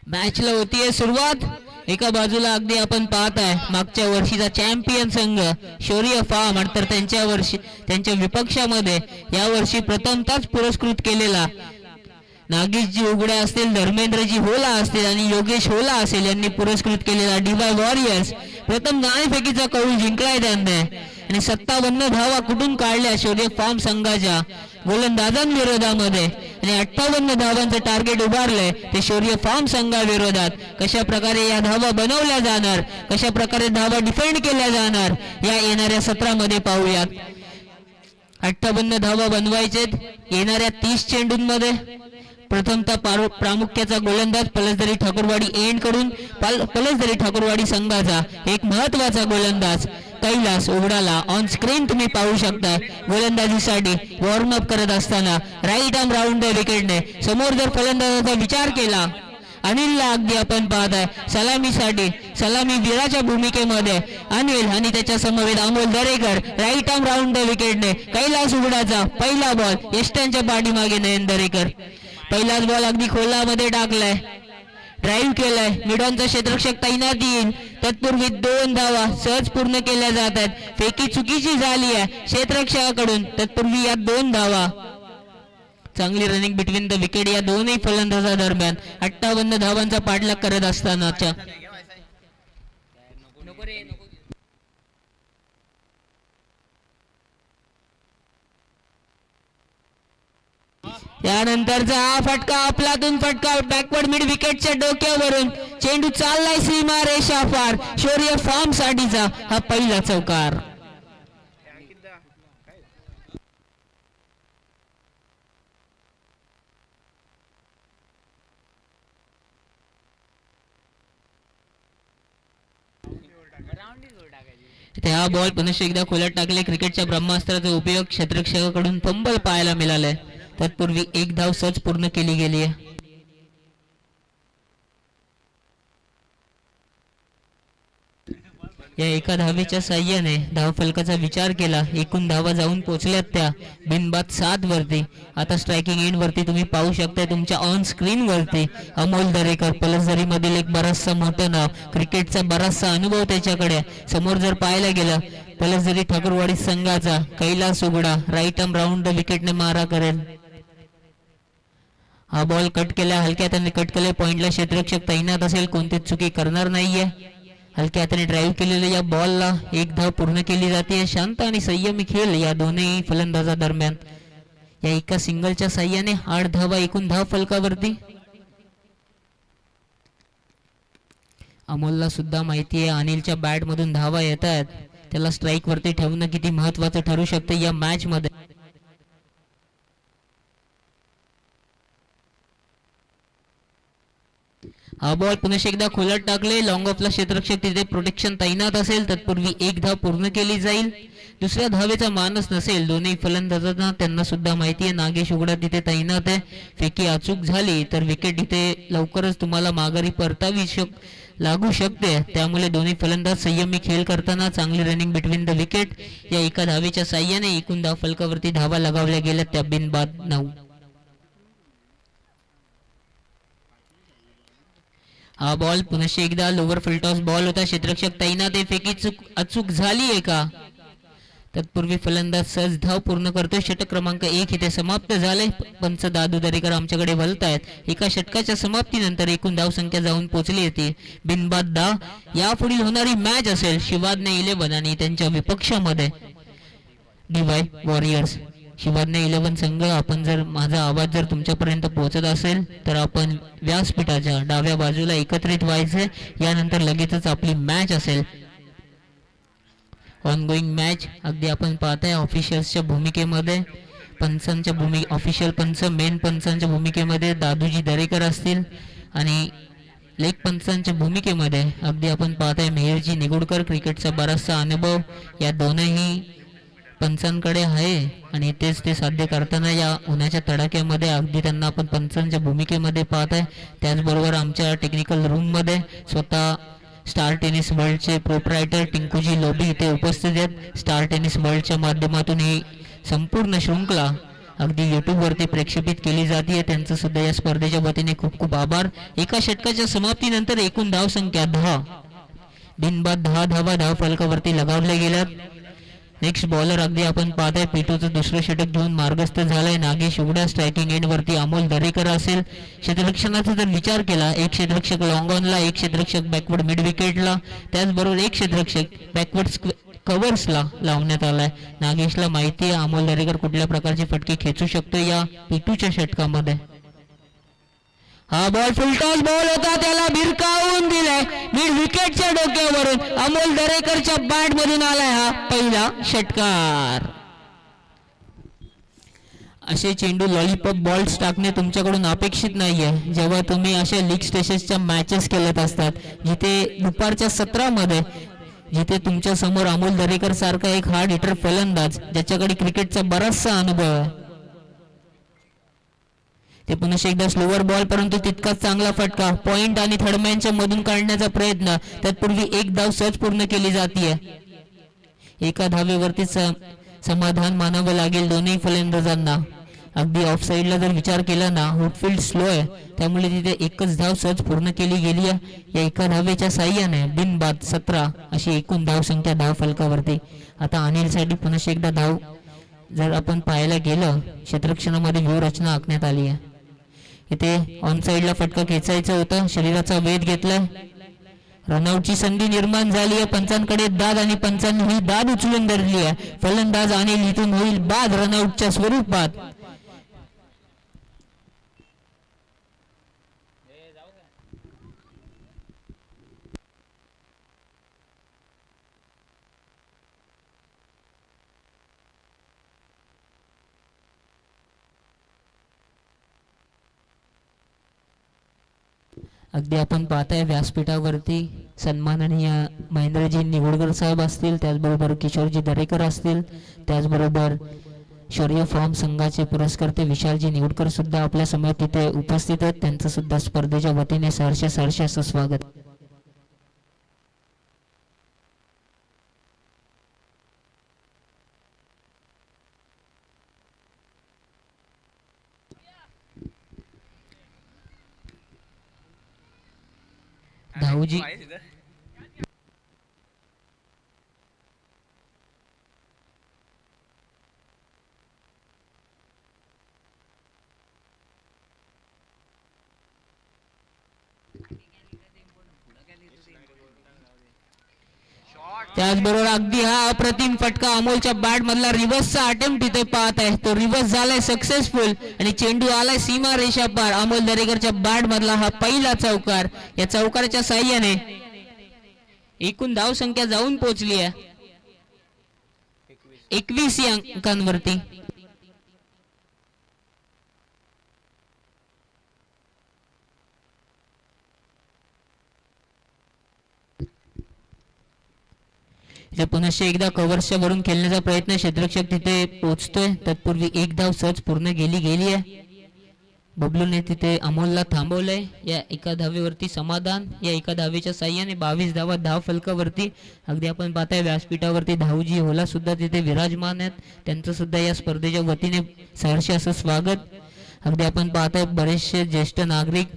मॅचला होतीये सुरुवात. एका बाजूला अगदी आपण पाहत आहे मागच्या वर्षीचा चॅम्पियन संघ शौर्य फार्म आणि तर त्यांच्या विपक्षामध्ये या वर्षी प्रथमतःच पुरस्कृत केलेला नागेशजी उघड्या असतील, धर्मेंद्रजी होला असतील आणि योगेश होला असेल यांनी पुरस्कृत केलेला डीवाय वॉरियर्स प्रथम नाणेफेकीचा कौल जिंकलाय त्यांनी आणि 57 धावा कुठून काढल्या शौर्य फार्म संघाच्या गोलंदाजांविरोधामध्ये आणि 58 धावांचं टार्गेट उभारलंय ते शौर्य फार्म संघाविरोधात. कशा प्रकारे या धावा बनवल्या जाणार, कशा प्रकारे धावा डिफेंड केल्या जाणार या येणाऱ्या सत्रामध्ये पाहूयात. 58 धावा बनवायचेत येणाऱ्या 30 चेंडूंमध्ये. प्रथमतः प्रामुख्याचा गोलंदाज पलसदरी ठाकूरवाडी एंड कडून पलसदरी ठाकूरवाडी संघाचा एक महत्वाचा गोलंदाज कैलास उघडाला ऑन स्क्रीन तुम्ही पाहू शकता. गोलंदाजीसाठी वॉर्म अप करत असताना राईट आर्म राऊंड द विकेटने समोर जर फलंदाजाचा विचार केला अनिलला अगदी आपण पाहताय सलामीसाठी सलामी वीराच्या भूमिकेमध्ये अनिल आणि त्याच्या समवेत Amol Darekar right arm round the विकेटने कैलास उघडाचा पहिला बॉल यष्टांच्या पाठीमागे नयन दरेकर. पहिलाच बॉल अगदी खोलामध्ये टाकलाय, ड्राईव्ह केलाय, मिडॉनचा क्षेत्ररक्षक तैनात येईल. तत्पूर्वी 2 धावा सहज पूर्ण केल्या जात आहेत. फेकी चुकीची झाली आहे क्षेत्ररक्षकाकडून. तत्पूर्वी या 2 धावा. चांगली रनिंग बिटवीन द विकेट या दोन्ही फलंदाजादरम्यान 58 धावांचा पाठलाग करत असतानाच्या त्यानंतरचा हा फटका आपलातून फटका बॅकवर्ड मिड विकेटच्या डोक्यावरून चेंडू चाललाय सीमा रेषा पार. शौर्य फार्म साठीचा हा पहिला चौकार. त्या बॉल पुन्हा एकदा खोलात टाकले. क्रिकेटच्या ब्रह्मास्त्राचा उपयोग क्षेत्ररक्षकाकडून फंबल पाहायला मिळालाय. तत्पूर्वी 1 धाव सहज पूर्ण केली गेली आहे. या एका धावेच्या साह्याने धावफलकाचा विचार केला. एकूण धावा जाऊन पोहोचल्यात त्या बिनबाद 7 वरती. आता स्ट्रायकिंग एंड वरती तुम्ही पाहू शकता तुमच्या ऑन स्क्रीन वरती अमोल दरेकर पलसदरी मधील एक बराचसा मोठं नाव, क्रिकेटचा बराचसा अनुभव त्याच्याकडे. समोर जर पाहायला गेलं पलसदरी ठाकूरवाडी संघाचा कैलास उघडा राईट आर्म राऊंड द विकेटने मारा करेल. हा बॉल कट केला, हलक्या हाताने कट केले. पॉइंटला क्षेत्ररक्षक तैनात असेल, कोणतीच चुकी करणार नाहीये. हलक्या हाताने ड्राईव्ह केलेल्या या बॉलला 1 धाव पूर्ण केली जाते. शांत आणि संयमी खेळ या दोन्ही फलंदाजादरम्यान. या एका सिंगलच्या साह्याने 8 धावा एकूण धाव फलकावरती. अमोलला सुद्धा माहिती आहे अनिलच्या बॅट मधून धावा येत आहेत, त्याला स्ट्राईक वरती ठेवणं किती महत्वाचं ठरू शकतं या मॅच मध्ये. हा बॉल पुन्हा एकदा खोलात टाकले. लॉंग ऑफला क्षेत्ररक्षक तिथे प्रोटेक्शन तैनात असेल. तत्पूर्वी 1 धाव पूर्ण केली जाईल. दुसऱ्या धावेचा मानस नसेल दोन्ही फलंदाजांना. त्यांना सुद्धा माहिती आहे नागेश उघडा तिथे तैनात आहे. फेकी अचूक झाली तर विकेट इथे लवकरच तुम्हाला माघारी परतावी लागू शकते. त्यामुळे दोन्ही फलंदाज संयमी खेळ करताना चांगली रनिंग बिटवीन द विकेट या एका धावेच्या साह्याने एकूण धाव फलकावरती धावा लगावल्या गेल्या त्या बिनबाद 9. हा बॉल पुन्हा एकदा लोअर फुलटॉस बॉल होता. क्षेत्ररक्षक तैनात आहे. फेकी अचूक झाली आहे का? तत्पूर्वी फलंदाज सहज धाव पूर्ण करतोय. षटक क्रमांक 1 इथे समाप्त झाले. पंच दादू दरेकर आमच्याकडे वळतायत. एका षटकाच्या समाप्तीनंतर एकूण धाव संख्या जाऊन पोहोचली होती बिनबाद 10. यापुढील होणारी मॅच असेल शिवाज्ञ 11 आणि त्यांच्या विपक्षामध्ये डीवाय वॉरियर्स. शिवाज्ञ 11 संघ, आपण जर माझा आवाज जर तुमच्यापर्यंत पोहोचत असेल तर आपण व्यासपीठाच्या डाव्या बाजूला एकत्रित व्हायचे. यानंतर लगेचच आपली मॅच असेल. ऑनगोईंग मॅच अगदी आपण पाहताय ऑफिशियल्सच्या भूमिकेमध्ये पंचांच्या ऑफिशियल पंच मेन पंचांच्या भूमिकेमध्ये दादूजी दरेकर असतील आणि लेग पंचांच्या भूमिकेमध्ये अगदी आपण पाहताय मेहरजी निगुडकर. क्रिकेटचा बराचसा अनुभव या दोनही पंचांकडे आहे आणि तेच ते साध्य करताना या उन्हाच्या तडाख्यामध्ये अगदी त्यांना आपण पंचांच्या भूमिकेमध्ये पाहताय. त्याचबरोबर आमच्या टेक्निकल रूममध्ये स्वतः स्टार टेनिस वर्ल्डचे प्रोप्रायटर टिंकूजी लोबी इथे उपस्थित आहेत. स्टार टेनिस वर्ल्डच्या माध्यमातून ही संपूर्ण शृंखला अगदी युट्यूबवरती प्रक्षेपित केली जाते. त्यांचं सुद्धा या स्पर्धेच्या वतीने खूप खूप आभार. एका षटकाच्या समाप्तीनंतर एकूण धाव संख्या 10 बिनबाद 10 धावा धाव फलकावरती लगावल्या गेल्यात. नेक्स्ट बॉलर अगदी आपण पाहताय पिटूचं दुसरं षटक घेऊन मार्गस्थ झालाय नागेश उघड्या स्ट्रायकिंग एंड वरती अमोल दरेकर असेल. क्षेत्ररक्षणाचा जर विचार केला एक क्षेत्ररक्षक लॉंग ऑनला, एक क्षेत्ररक्षक बॅकवर्ड मिड विकेटला, त्याचबरोबर एक क्षेत्ररक्षक बॅकवर्ड कव्हर्सला लावण्यात आलाय. नागेशला माहिती आहे अमोल दरेकर कुठल्या प्रकारचे फटके खेचू शकतो या पिटूच्या षटकामध्ये. हा बॉल फुलटॉस बॉल होता, त्याला भिरकावून दिलाय मिड विकेटच्या डोक्यावरून. अमोल दरेकरच्या बॅट मधून आलाय हा पहिला षटकार. असे चेंडू लॉलीपॉप बॉल्स टाकणे तुमच्याकडून अपेक्षित नाहीये जेव्हा तुम्ही अशा लीग स्टेशनच्या मॅचेस खेळत असतात, जिथे दुपारच्या सत्रामध्ये जिथे तुमच्या समोर अमोल दरेकर सारखा एक हार्ड हिटर फलंदाज ज्याच्याकडे क्रिकेटचा बराचसा अनुभव आहे. ते पुन्हा एकदा स्लोवर बॉल परंतु तितकाच चांगला फटका. पॉइंट आणि थर्डमॅनच्या मधून काढण्याचा प्रयत्न, तत्पूर्वी एक धाव सहज पूर्ण केली जाते. एका धावेवरती समाधान मानावं लागेल दोन्ही फलंदाजांना. अगदी ऑफ साईडला जर विचार केला ना हुडफील्ड स्लो आहे त्यामुळे तिथे एकच धाव सहज पूर्ण केली गेली आहे. या एका धावेच्या साह्याने बिनबाद 17 अशी एकूण धाव संख्या धाव फलकावरती. आता अनिलसाठी पुन्हा एकदा धाव जर आपण पाहायला गेलं क्षेत्ररक्षणामध्ये व्यूहरचना आखण्यात आली आहे. इथे ऑन साईडला फटका खेचायचा होता, शरीराचा वेध घेतलाय, रनआउटची संधी निर्माण झाली आहे. पंचांकडे दाद आणि पंचांनी ही दाद उचलून धरली आहे. फलंदाज अनिल इथून होईल बाद रनआउटच्या स्वरूपात. अगदी आपण पाहताय व्यासपीठावरती सन्माननीय महेंद्रजी निवडकर साहेब असतील, त्याचबरोबर किशोरजी दरेकर असतील, त्याचबरोबर शौर्य फॉर्म संघाचे पुरस्कर्ते विशालजी निवडकर सुद्धा आपल्या समोर तिथे उपस्थित आहेत. त्यांचं सुद्धा स्पर्धेच्या वतीने सहर्ष असं स्वागत. धावजी त्याचबरोबर अगदी हा अप्रतिम फटका अमोलच्या बॅट मधला रिव्हर्सचा अटेम्प्ट इथे पाहत आहे, तो रिव्हर्स झालाय सक्सेसफुल आणि चेंडू आलाय सीमा रेषा पार. अमोल दरेकरच्या बॅट मधला हा पहिला चौकार. या चौकाराच्या साह्याने एकूण धाव संख्या जाऊन पोहोचली आहे 21 अंकांवरती. पुन्हा एकदा कव्हर्सच्या वरून खेळण्याचा प्रयत्न, क्षेत्ररक्षक तिथे पोहोचतोय, तत्पूर्वी एक धाव सहज पूर्ण गेली आहे. बबलूने तिथे अमोलला थांबवलंय. या एका धावेवरती समाधान, या एका धावेच्या साह्याने 22 धावा धाव फलकावरती. अगदी आपण पाहताय व्यासपीठावरती धावजी होला सुद्धा तिथे विराजमान आहेत, त्यांचं सुद्धा या स्पर्धेच्या वतीने सहर्ष असं स्वागत. अगदी आपण पाहताय बरेचसे ज्येष्ठ नागरिक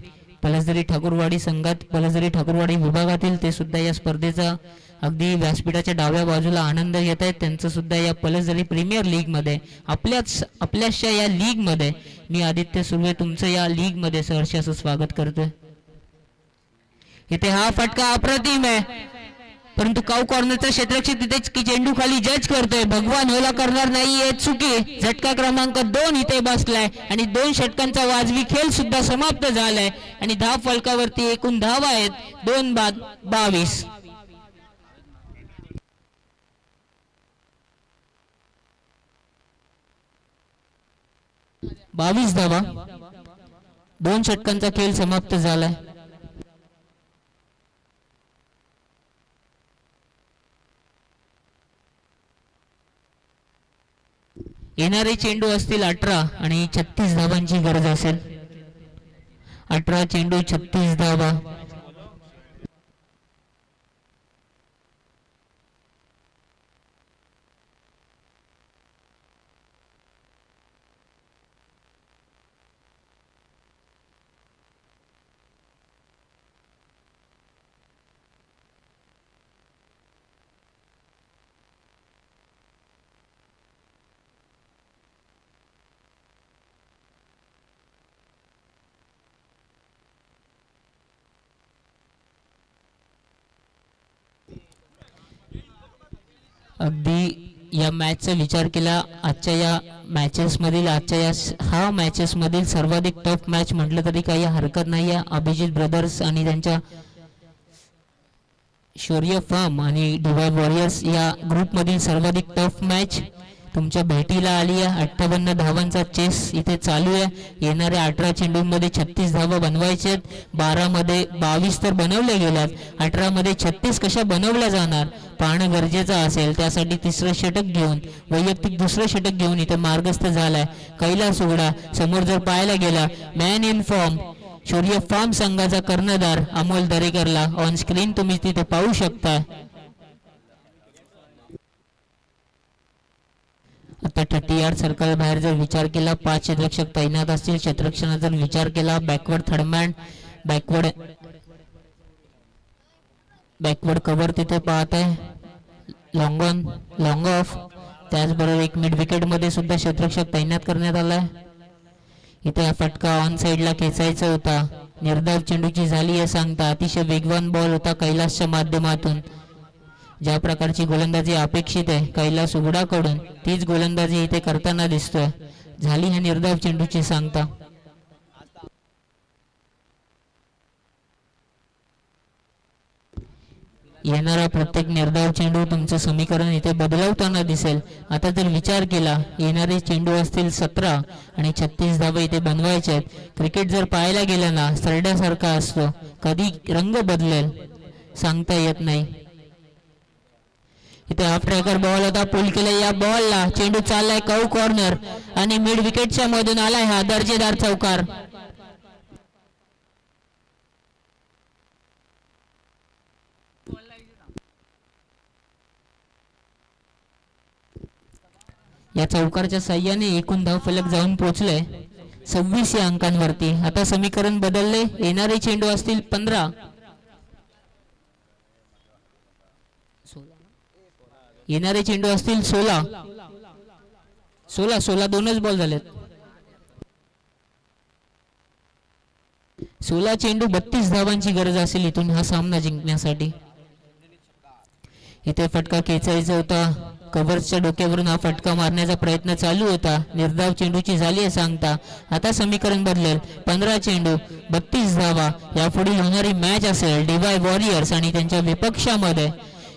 पलसदरी ठाकूरवाडी संघात, पलसदरी ठाकूरवाडी विभागातील ते सुद्धा या स्पर्धेचा अगदी व्यासपीठाच्या डाव्या बाजूला आनंद घेत आहेत. त्यांचं सुद्धा या पलसदरी प्रीमियर लीग मध्ये आपल्याच्या या लीग मध्ये मी आदित्य सुर्वे तुमचं या लीग मध्ये सहर्ष असं स्वागत करतोय. इथे हा फटका अप्रतिम आहे, परंतु काऊ कॉर्नरचा क्षेत्ररक्षक तिथेच की चेंडू खाली जज करतोय. भगवान होला करणार नाहीये चुकी. झटका क्रमांक 2 इथे बसलाय आणि 2 षटकांचा वाजवी खेळ सुद्धा समाप्त झालाय आणि धाव फलकावरती एकूण धावा आहेत 2 बाद 22. 22 धावा, 2 षटकांचा खेळ समाप्त झालाय. येणारे चेंडू असतील 18 आणि 36 धावांची गरज असेल. 18 चेंडू 36 धावा. अगदी या मॅचचा विचार केला आजच्या या मॅचेसमधील हा मॅचेसमधील सर्वाधिक टफ मॅच म्हटलं तरी काही हरकत नाही आहे. अभिजित ब्रदर्स आणि त्यांच्या शौर्य फार्म आणि डिवाय वॉरियर्स या ग्रुपमधील सर्वाधिक टफ मॅच तुमच्या भेटीला आली आहे. 58 धावांचा चेस इथे चालू आहे. येणाऱ्या 18 चेंडूंमध्ये 36 धावा बनवायचे आहेत. 12 मध्ये 22 तर बनवल्या गेल्यात, 18 मध्ये 36 कशा बनवल्या जाणार पाहणं गरजेचं असेल. त्यासाठी तिसरं षटक घेऊन वैयक्तिक दुसरं षटक घेऊन इथे मार्गस्थ झालाय कैलास उघडा. समोर जर पाहायला गेला मॅन इन फॉर्म शौर्य फार्म संघाचा कर्णधार अमोल दरेकरला ऑन स्क्रीन तुम्ही तिथे पाहू शकता. आता 30 यार्ड सर्कल बाहेर जर विचार केला 5 क्षेत्ररक्षक तैनात असतील. क्षेत्ररक्षणाचा जर विचार केला बॅकवर्ड थर्डमॅन बॅकवर्ड कव्हर तिथे पाहत आहे. लॉंग ऑन लॉंग ऑफ त्याचबरोबर एक मिड विकेट मध्ये सुद्धा क्षेत्ररक्षक तैनात करण्यात आलाय. इथे हा फटका ऑन साइडला खेचायचा होता. निर्धाव चेंडूची झाली आहे सांगता. अतिशय वेगवान बॉल होता कैलासच्या माध्यमातून. ज्या प्रकारची गोलंदाजी अपेक्षित आहे कैलास उघडाकडून तीच गोलंदाजी इथे करताना दिसतोय. झाली ह्या निर्धाव चेंडूची सांगता. येणारा प्रत्येक निर्धाव चेंडू तुमचं समीकरण इथे बदलवताना दिसेल. आता जर विचार केला येणारे चेंडू असतील 17 आणि 36 धावा इथे बनवायचे आहेत. क्रिकेट जर पाहायला गेलं ना सरड्यासारखा असतो, कधी रंग बदलेल सांगता येत नाही. इथे हाफ ट्रॅकर बॉल होता, पुल केला या बॉलला. चेंडू चाललाय कौ कॉर्नर आणि मिड विकेटच्या मधून आलाय हा दर्जेदार चौकार. या चौकारच्या साह्याने एकूण धाव फलक जाऊन पोहोचले 26 या अंकांवरती. आता समीकरण बदलले. येणारे चेंडू असतील 15. येणारे चेंडू असतील 16 दोनच बॉल झालेत. 16 चेंडू 32 धावांची गरज असेल इथून हा सामना जिंकण्यासाठी. इथे फटका खेचायचा होता. कव्हर्सच्या डोक्यावरून हा फटका मारण्याचा प्रयत्न चालू होता. निर्धाव चेंडूची झाली आहे सांगता. आता समीकरण बदलेल. 15 चेंडू 32 धावा. यापुढील होणारी मॅच असेल डिवाय वॉरियर्स आणि त्यांच्या विपक्षामध्ये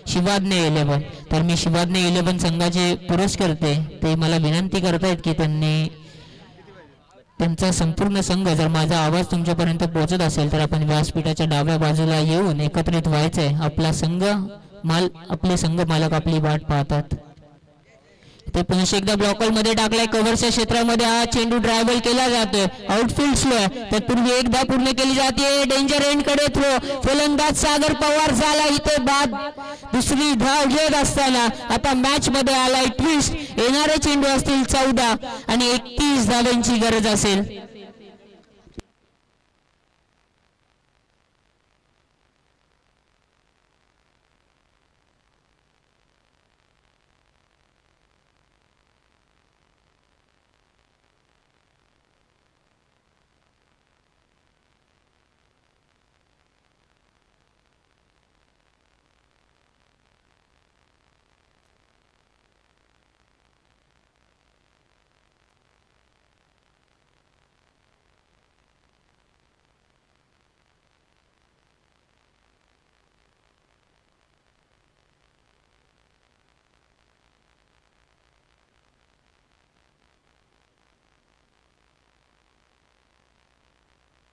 शिवाज्ञ 11. तर मी शिवाज्ञ 11 संघाचे पुरस्कर्ते ते मला विनंती करतायत की त्यांचा संपूर्ण संघ जर माझा आवाज तुमच्यापर्यंत पोहोचत असेल तर आपण व्यासपीठाच्या डाव्या बाजूला येऊन एकत्रित व्हायचंय. आपले संघ मालक आपली वाट पाहतात. ते पुन्हा एकदा ब्लॉकल मध्ये टाकलाय. कव्हरच्या क्षेत्रामध्ये हा चेंडू ड्रायव्हल केला जातोय. आउटफील्ड स्लो आहे. तत्पूर्वी एकदा पूर्ण केली जाते. डेंजर एंड कडे थ्रो. फलंदाज सागर पवार झाला इथे बाद. दुसरी धाव घेत असताना आता मॅच मध्ये आलाय ट्विस्ट. येणारे चेंडू असतील 14 आणि 31 धावांची गरज असेल.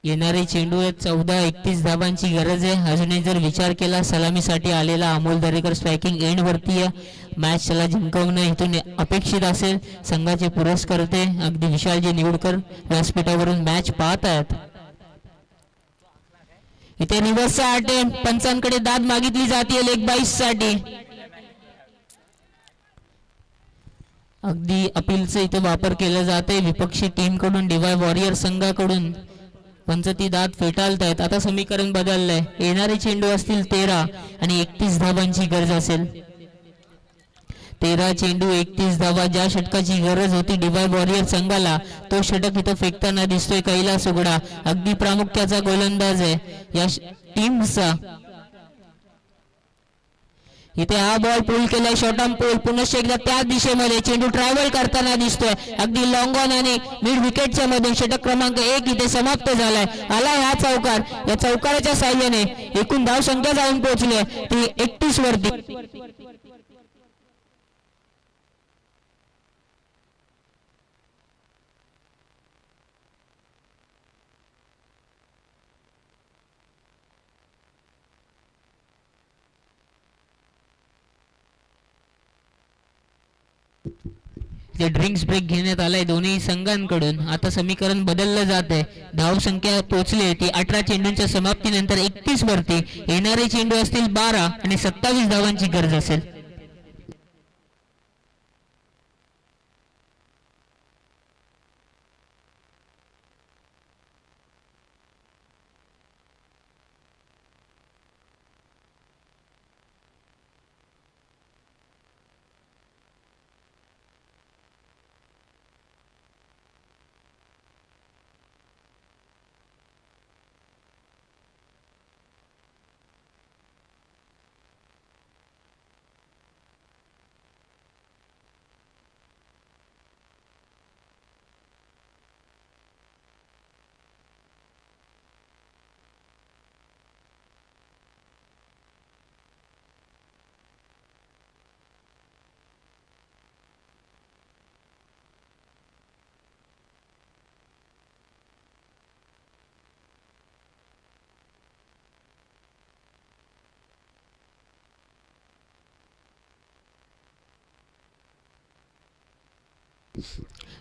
येणारे चेंडू आहेत 14-31 धावांची गरज आहे. अजूनही जर विचार केला सलामीसाठी आलेला अमोल दरेकर स्ट्रायकिंग एंड वरती आहे. मॅच त्याला जिंकवणं इथून अपेक्षित असेल. संघाचे पुरस्कर्ते अगदी विशालजी निवडकर व्यासपीठावरून मॅच पाहत आहेत. इथे रिव्हर्सचा अटेम्प्ट. पंचांकडे दाद मागितली जाते लेग बाईस साठी. अगदी अपीलचा इथे वापर केला जाते विपक्षी टीम कडून. डिवाय वॉरियर संघाकडून पंच ती दाद फेटाळतायत. आता समीकरण बदललंय. येणारे चेंडू असतील 13 आणि 31 धावांची गरज असेल. 13 चेंडू 31 धावा. ज्या षटकाची गरज होती डिवाय वॉरियर संघाला तो षटक इथं फेकताना दिसतोय कैलास उघडा. अगदी प्रामुख्याचा गोलंदाज आहे या टीमचा. इथे हा बॉल पुल केलाय, शॉर्ट आर्म पुल, पुन्हा एकदा त्या दिशेमध्ये चेंडू ट्रॅव्हल करताना दिसतोय अगदी लॉंग ऑन आणि मिड विकेटच्या मधून. षटक क्रमांक 1 इथे समाप्त झालाय. आलाय हा चौकार. या चौकाराच्या साह्याने एकूण धाव संख्या जाऊन पोहोचली ती 31 वरती. ड्रिंक्स ब्रेक घेण्यात आलाय दोन्ही संघांकडून. आता समीकरण बदललं जात आहे. धाव संख्या पोहोचली ती 18 चेंडूंच्या समाप्तीनंतर 31 वरती. येणारे चेंडू असतील 12 आणि 27 धावांची गरज असेल.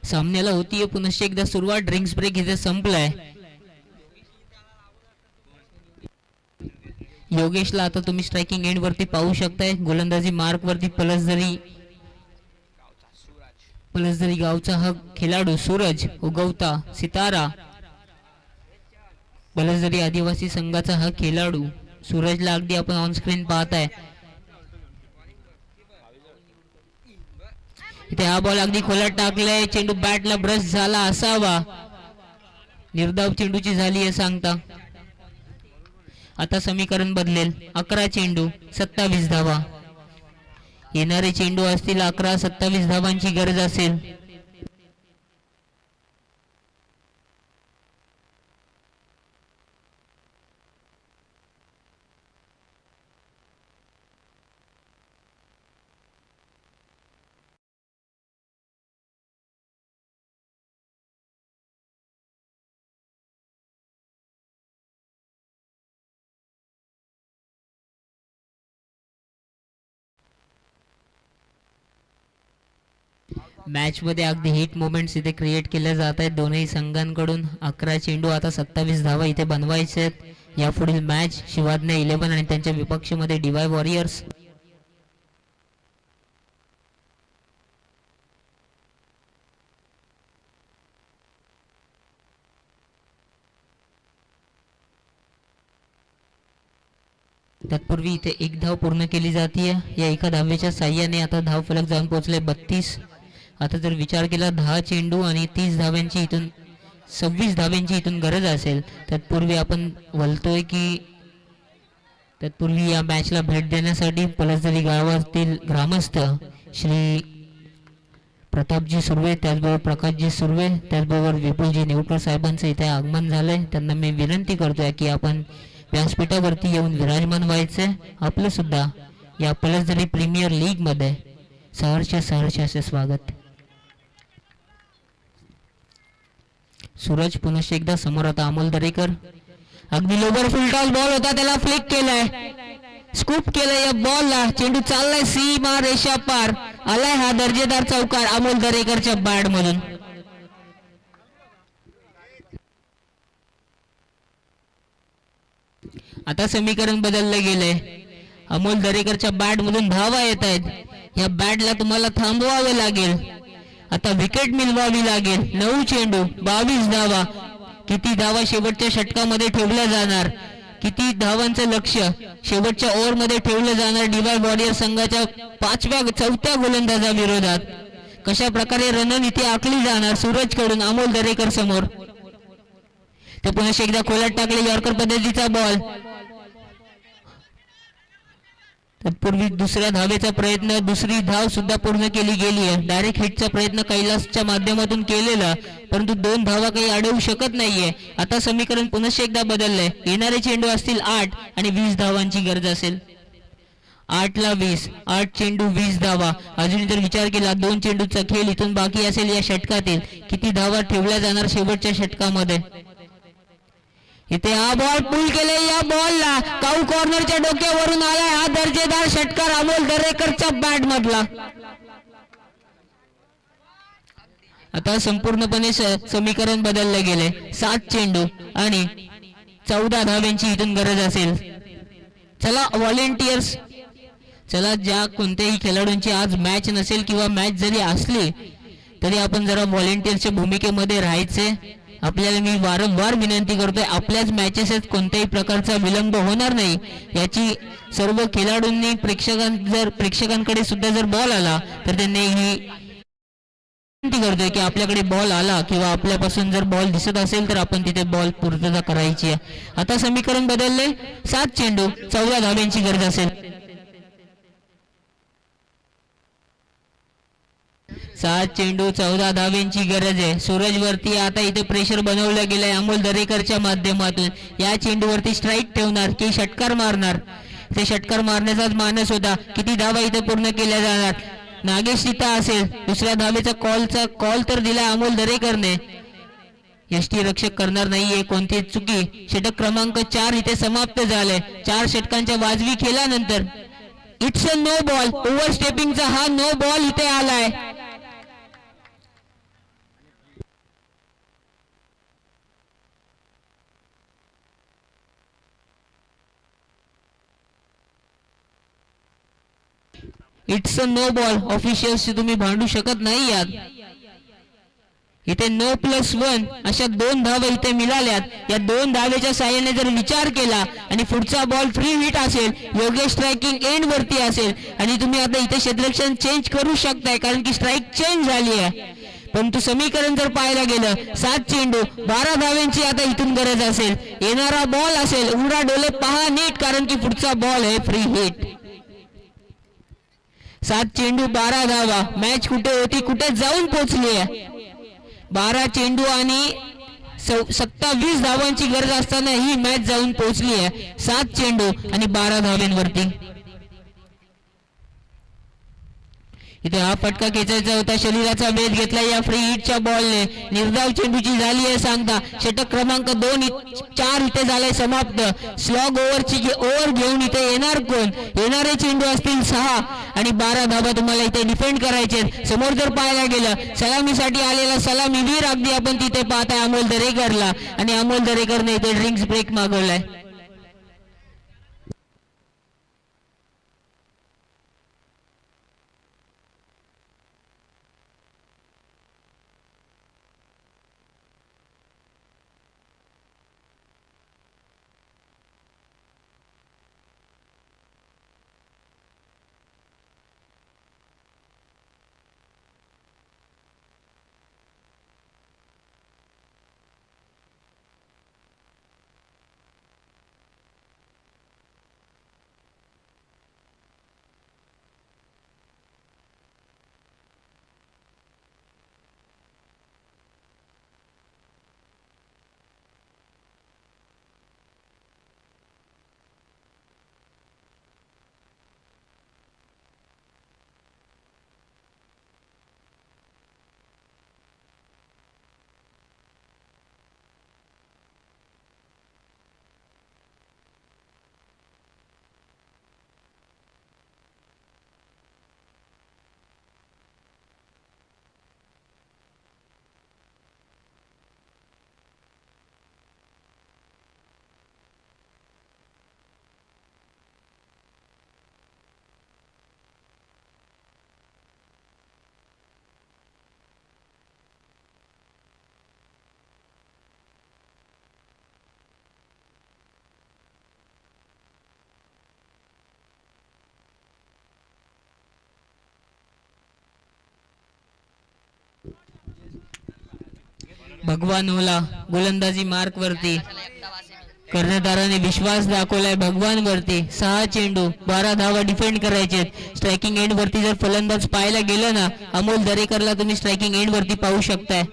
सामन्याला होतीये पुन्हा एकदा सुरुवात. ड्रिंक्स ब्रेक इथे संपलाय. योगेशला आता तुम्ही स्ट्रायकिंग एंड वरती पाहू शकताय. गोलंदाजी मार्क वरती पलसदरी गावचा हा खेळाडू सूरज उगवता सितारा. पलसदरी आदिवासी संघाचा हा खेळाडू सूरजला अगदी आपण ऑन स्क्रीन पाहताय. इथे हा बॉल अगदी खोलात टाकलाय. चेंडू बॅटला ब्रश झाला असावा. निर्धाव चेंडूची झाली आहे सांगता. आता समीकरण बदलेल. 11 चेंडू 27 धावा. येणारे चेंडू असतील 11, 27 धावांची गरज असेल. मॅच मध्ये अगदी हिट मोमेंट्स इथे क्रिएट केले जात आहेत दोन्ही संघांकडून. 11 चेंडू आता 27 धावा इथे बनवायचे आहेत. यापुढील मॅच शिवाज्ञा 11 आणि त्यांच्या विपक्षामध्ये DY वॉरियर्स. तत्पूर्वी इथे एक धाव पूर्ण केली जाते. या एका धावेच्या साह्याने आता धाव फलक जाऊन पोहोचले 32. आता जर विचार केला 10 चेंडू आणि 30 धाव्यांची इथून 26 धाव्यांची इथून गरज असेल. तत्पूर्वी आपण बोलतोय की तत्पूर्वी या मॅचला भेट देण्यासाठी पलसदरी गावातील ग्रामस्थ श्री प्रतापजी सुर्वे, त्याचबरोबर प्रकाशजी सुर्वे, त्याचबरोबर विपुलजी नेवकर साहेबांचं इथे आगमन झालंय. त्यांना मी विनंती करतोय की आपण व्यासपीठावरती येऊन विराजमान व्हायचे. आपलं सुद्धा या पलसदरी प्रीमियर लीग मध्ये सहर्ष असे स्वागत. सूरज पुन्हा एकदा समोर. आता अमोल दरेकर. अगदी लोबर फुल टॉस बॉल होता, त्याला फ्लिक केलाय, स्कूप केलाय या बॉलला. चेंडू चाललाय सीमा रेषा पार. आलाय हा दर्जेदार चौकार अमोल दरेकरच्या बॅट मधून. आता समीकरण बदलले गेले. अमोल दरेकरच्या बॅट मधून धावा येत आहेत. या बॅटला तुम्हाला थांबवावे लागेल. आता विकेट मिळवावी लागेल. 9 चेंडू 22 धावा. किती धावा शेवटच्या षटकामध्ये ठेवल्या जाणार, किती धावांचं लक्ष शेवटच्या ओव्हर मध्ये ठेवलं जाणार DY वॉरियर संघाच्या 4थ्या गोलंदाजाविरोधात. कशा प्रकारे रणनीती आखली जाणार सूरज कडून अमोल दरेकर समोर. ते पुन्हा एकदा खोलात टाकले यॉर्कर पद्धतीचा बॉल. तत्पूर्वी दुसऱ्या धावेचा प्रयत्न, दुसरी धाव सुद्धा पूर्ण केली गेली आहे. डायरेक्ट हिटचा प्रयत्न कैलासच्या माध्यमातून केलेला, परंतु 2 धावा काही अडवू शकत नाहीये. आता समीकरण पुनश्च एकदा बदललंय. येणारे चेंडू असतील 8 आणि 20 धावांची गरज असेल. 8 ला 20, 8 चेंडू 20 धावा. अजून जर विचार केला 2 चेंडूचा खेळ इथून बाकी असेल या षटकातील, किती धावा ठेवल्या जाणार शेवटच्या षटकामध्ये. इथे हा बॉल पुल केले, या बॉलला काऊ कॉर्नरच्या डोक्यावरून आलाय हा दर्जेदार षटकार अमोल दरेकरच्या बॅट मधला. आता संपूर्णपणे समीकरण बदलले गेले. 7 चेंडू आणि 14 धाव्यांची इथून गरज असेल. चला व्हॉलेंटियर्स, चला ज्या कोणत्याही खेळाडूंची आज मॅच नसेल किंवा मॅच जरी असली तरी आपण जरा व्हॉलेंटियरच्या भूमिकेमध्ये राहायचे. आपल्याला मी वारंवार विनंती करतोय, आपल्याच मॅचेस आहेत, कोणत्याही प्रकारचा विलंब होणार नाही याची सर्व खेळाडूंनी प्रेक्षकांकडे सुद्धा जर बॉल आला तर त्यांनी ही विनंती करतोय की आपल्याकडे बॉल आला किंवा आपल्यापासून जर बॉल दिसत असेल तर आपण तिथे बॉल पूर्तता करायची आहे. आता समीकरण बदलले. 7 चेंडू 14 धाव्यांची गरज असेल. 7 चेंडू 14 धाव्यांची गरज आहे. सूरज वरती आता इथे प्रेशर बनवलं गेलंय अमोल दरेकरच्या माध्यमातून. या चेंडूवरती स्ट्राईक ठेवणार की षटकार मारणार, ते षटकार मारण्याचाच मानस होता. किती धावा इथे पूर्ण केल्या जाणार. नागेश तिथं असेल. दुसऱ्या धावेचा कॉल तर दिला अमोल दरेकरने. यष्टी रक्षक करणार नाहीये कोणती चुकी. षटक क्रमांक 4 इथे समाप्त झाले. 4 षटकांच्या वाजवी खेळानंतर it's a no ball. Over स्टेपिंगचा हा नो बॉल इथे आलाय. It's a no ball. Officials तुम्ही भांडू शकत नाही यात. इथे नो +1 अशा 2 धावा इथे मिळाल्यात. या 2 धावेच्या साहाय्याने जर विचार केला आणि पुढचा बॉल फ्री हिट असेल, योग्य स्ट्रायकिंग एंड वरती असेल आणि तुम्ही आता इथे क्षेत्ररक्षण चेंज करू शकताय कारण की स्ट्राईक चेंज झाली आहे. परंतु समीकरण जर पाहायला गेलं 7 चेंडू 12 धाव्यांची आता इथून गरज असेल. येणारा बॉल असेल, उघडा डोळे पहा नीट कारण की पुढचा बॉल आहे फ्री हिट. 7 चेंडू 12 धावा. मॅच कुठे होती, कुठे जाऊन पोहोचली आहे. 12 चेंडू आणि 27 धावांची गरज असताना ही मॅच जाऊन पोहोचली आहे 7 चेंडू आणि 12 धाव्यांवरती. इथे हा फटका खेचायचा होता. शरीराचा वेध घेतला या फ्री हिटच्या बॉलने. निर्धाव चेंडूची झाली आहे सांगता. षटक क्रमांक 4 इथे झालाय समाप्त. स्लॉग ओव्हर घेऊन इथे येणार कोण. येणारे चेंडू असतील 6 आणि 12 धावा तुम्हाला इथे डिफेंड करायचे. समोर जर पाहायला गेलं सलामीसाठी आलेला सलामीवीर अगदी आपण तिथे पाहताय अमोल दरेकरला आणि अमोल दरेकरने इथे ड्रिंक्स ब्रेक मागवलाय. भगवान ओला गोलंदाजी मार्क वरती. कर्णधाराने विश्वास दाखवलाय भगवानवरती. 6 चेंडू 12 धावा डिफेंड करायचे. स्ट्रायकिंग एंड वरती जर फलंदाज पाहायला गेलं ना, अमोल दरेकरला तुम्ही स्ट्रायकिंग एंड वरती पाहू शकताय.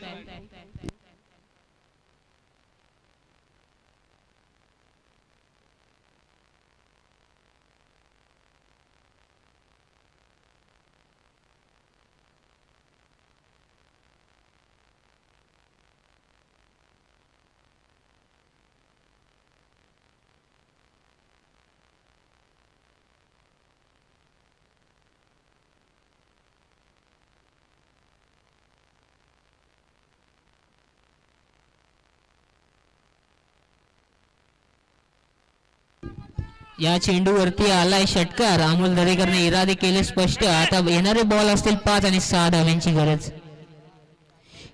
या चेंडूवरती आलाय षटकार. अमोल दरेकरने इरादे केले स्पष्ट. आता येणारे बॉल असतील 5 आणि 6 धाव्यांची गरज.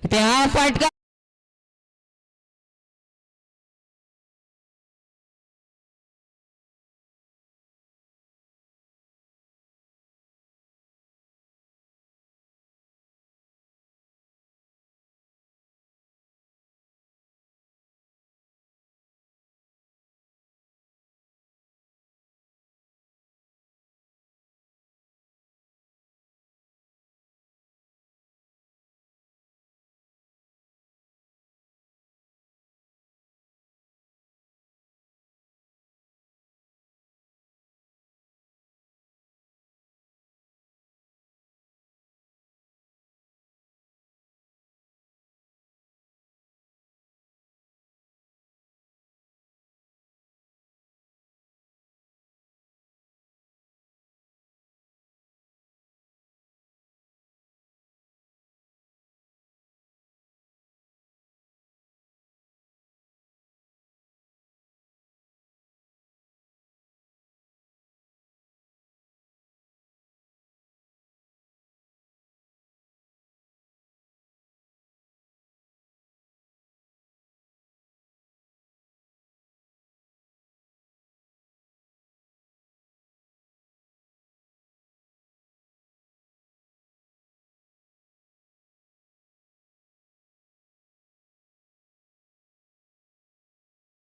इथे हा फटका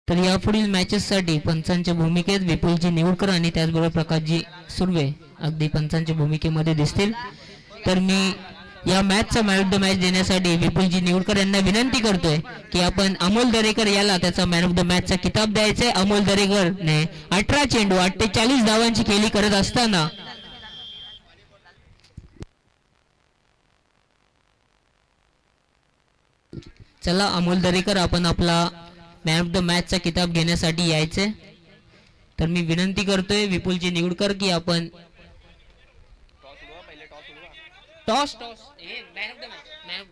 तर यापुढील मॅचेससाठी पंचांच्या भूमिकेत विपुलजी निवडकर आणि त्याचबरोबर प्रकाशजी सुर्वे अगदी पंचांच्या भूमिकेमध्ये दिसतील. तर मी या मॅचचा मॅन ऑफ द मॅच देण्यासाठी विपुलजी निवडकर यांना विनंती करतोय की आपण अमोल दरेकर याला त्याचा मॅन ऑफ द मॅचचा किताब द्यायचा आहे. अमोल दरेकरने 18 चेंडू 48 धावांची खेळी करत असताना चला अमोल दरेकर आपण आपला मॅन ऑफ द मॅचचा किताब घेण्यासाठी यायचे. तर मी विनंती करतोय विपुलजी निवडकर की आपण toss man of the match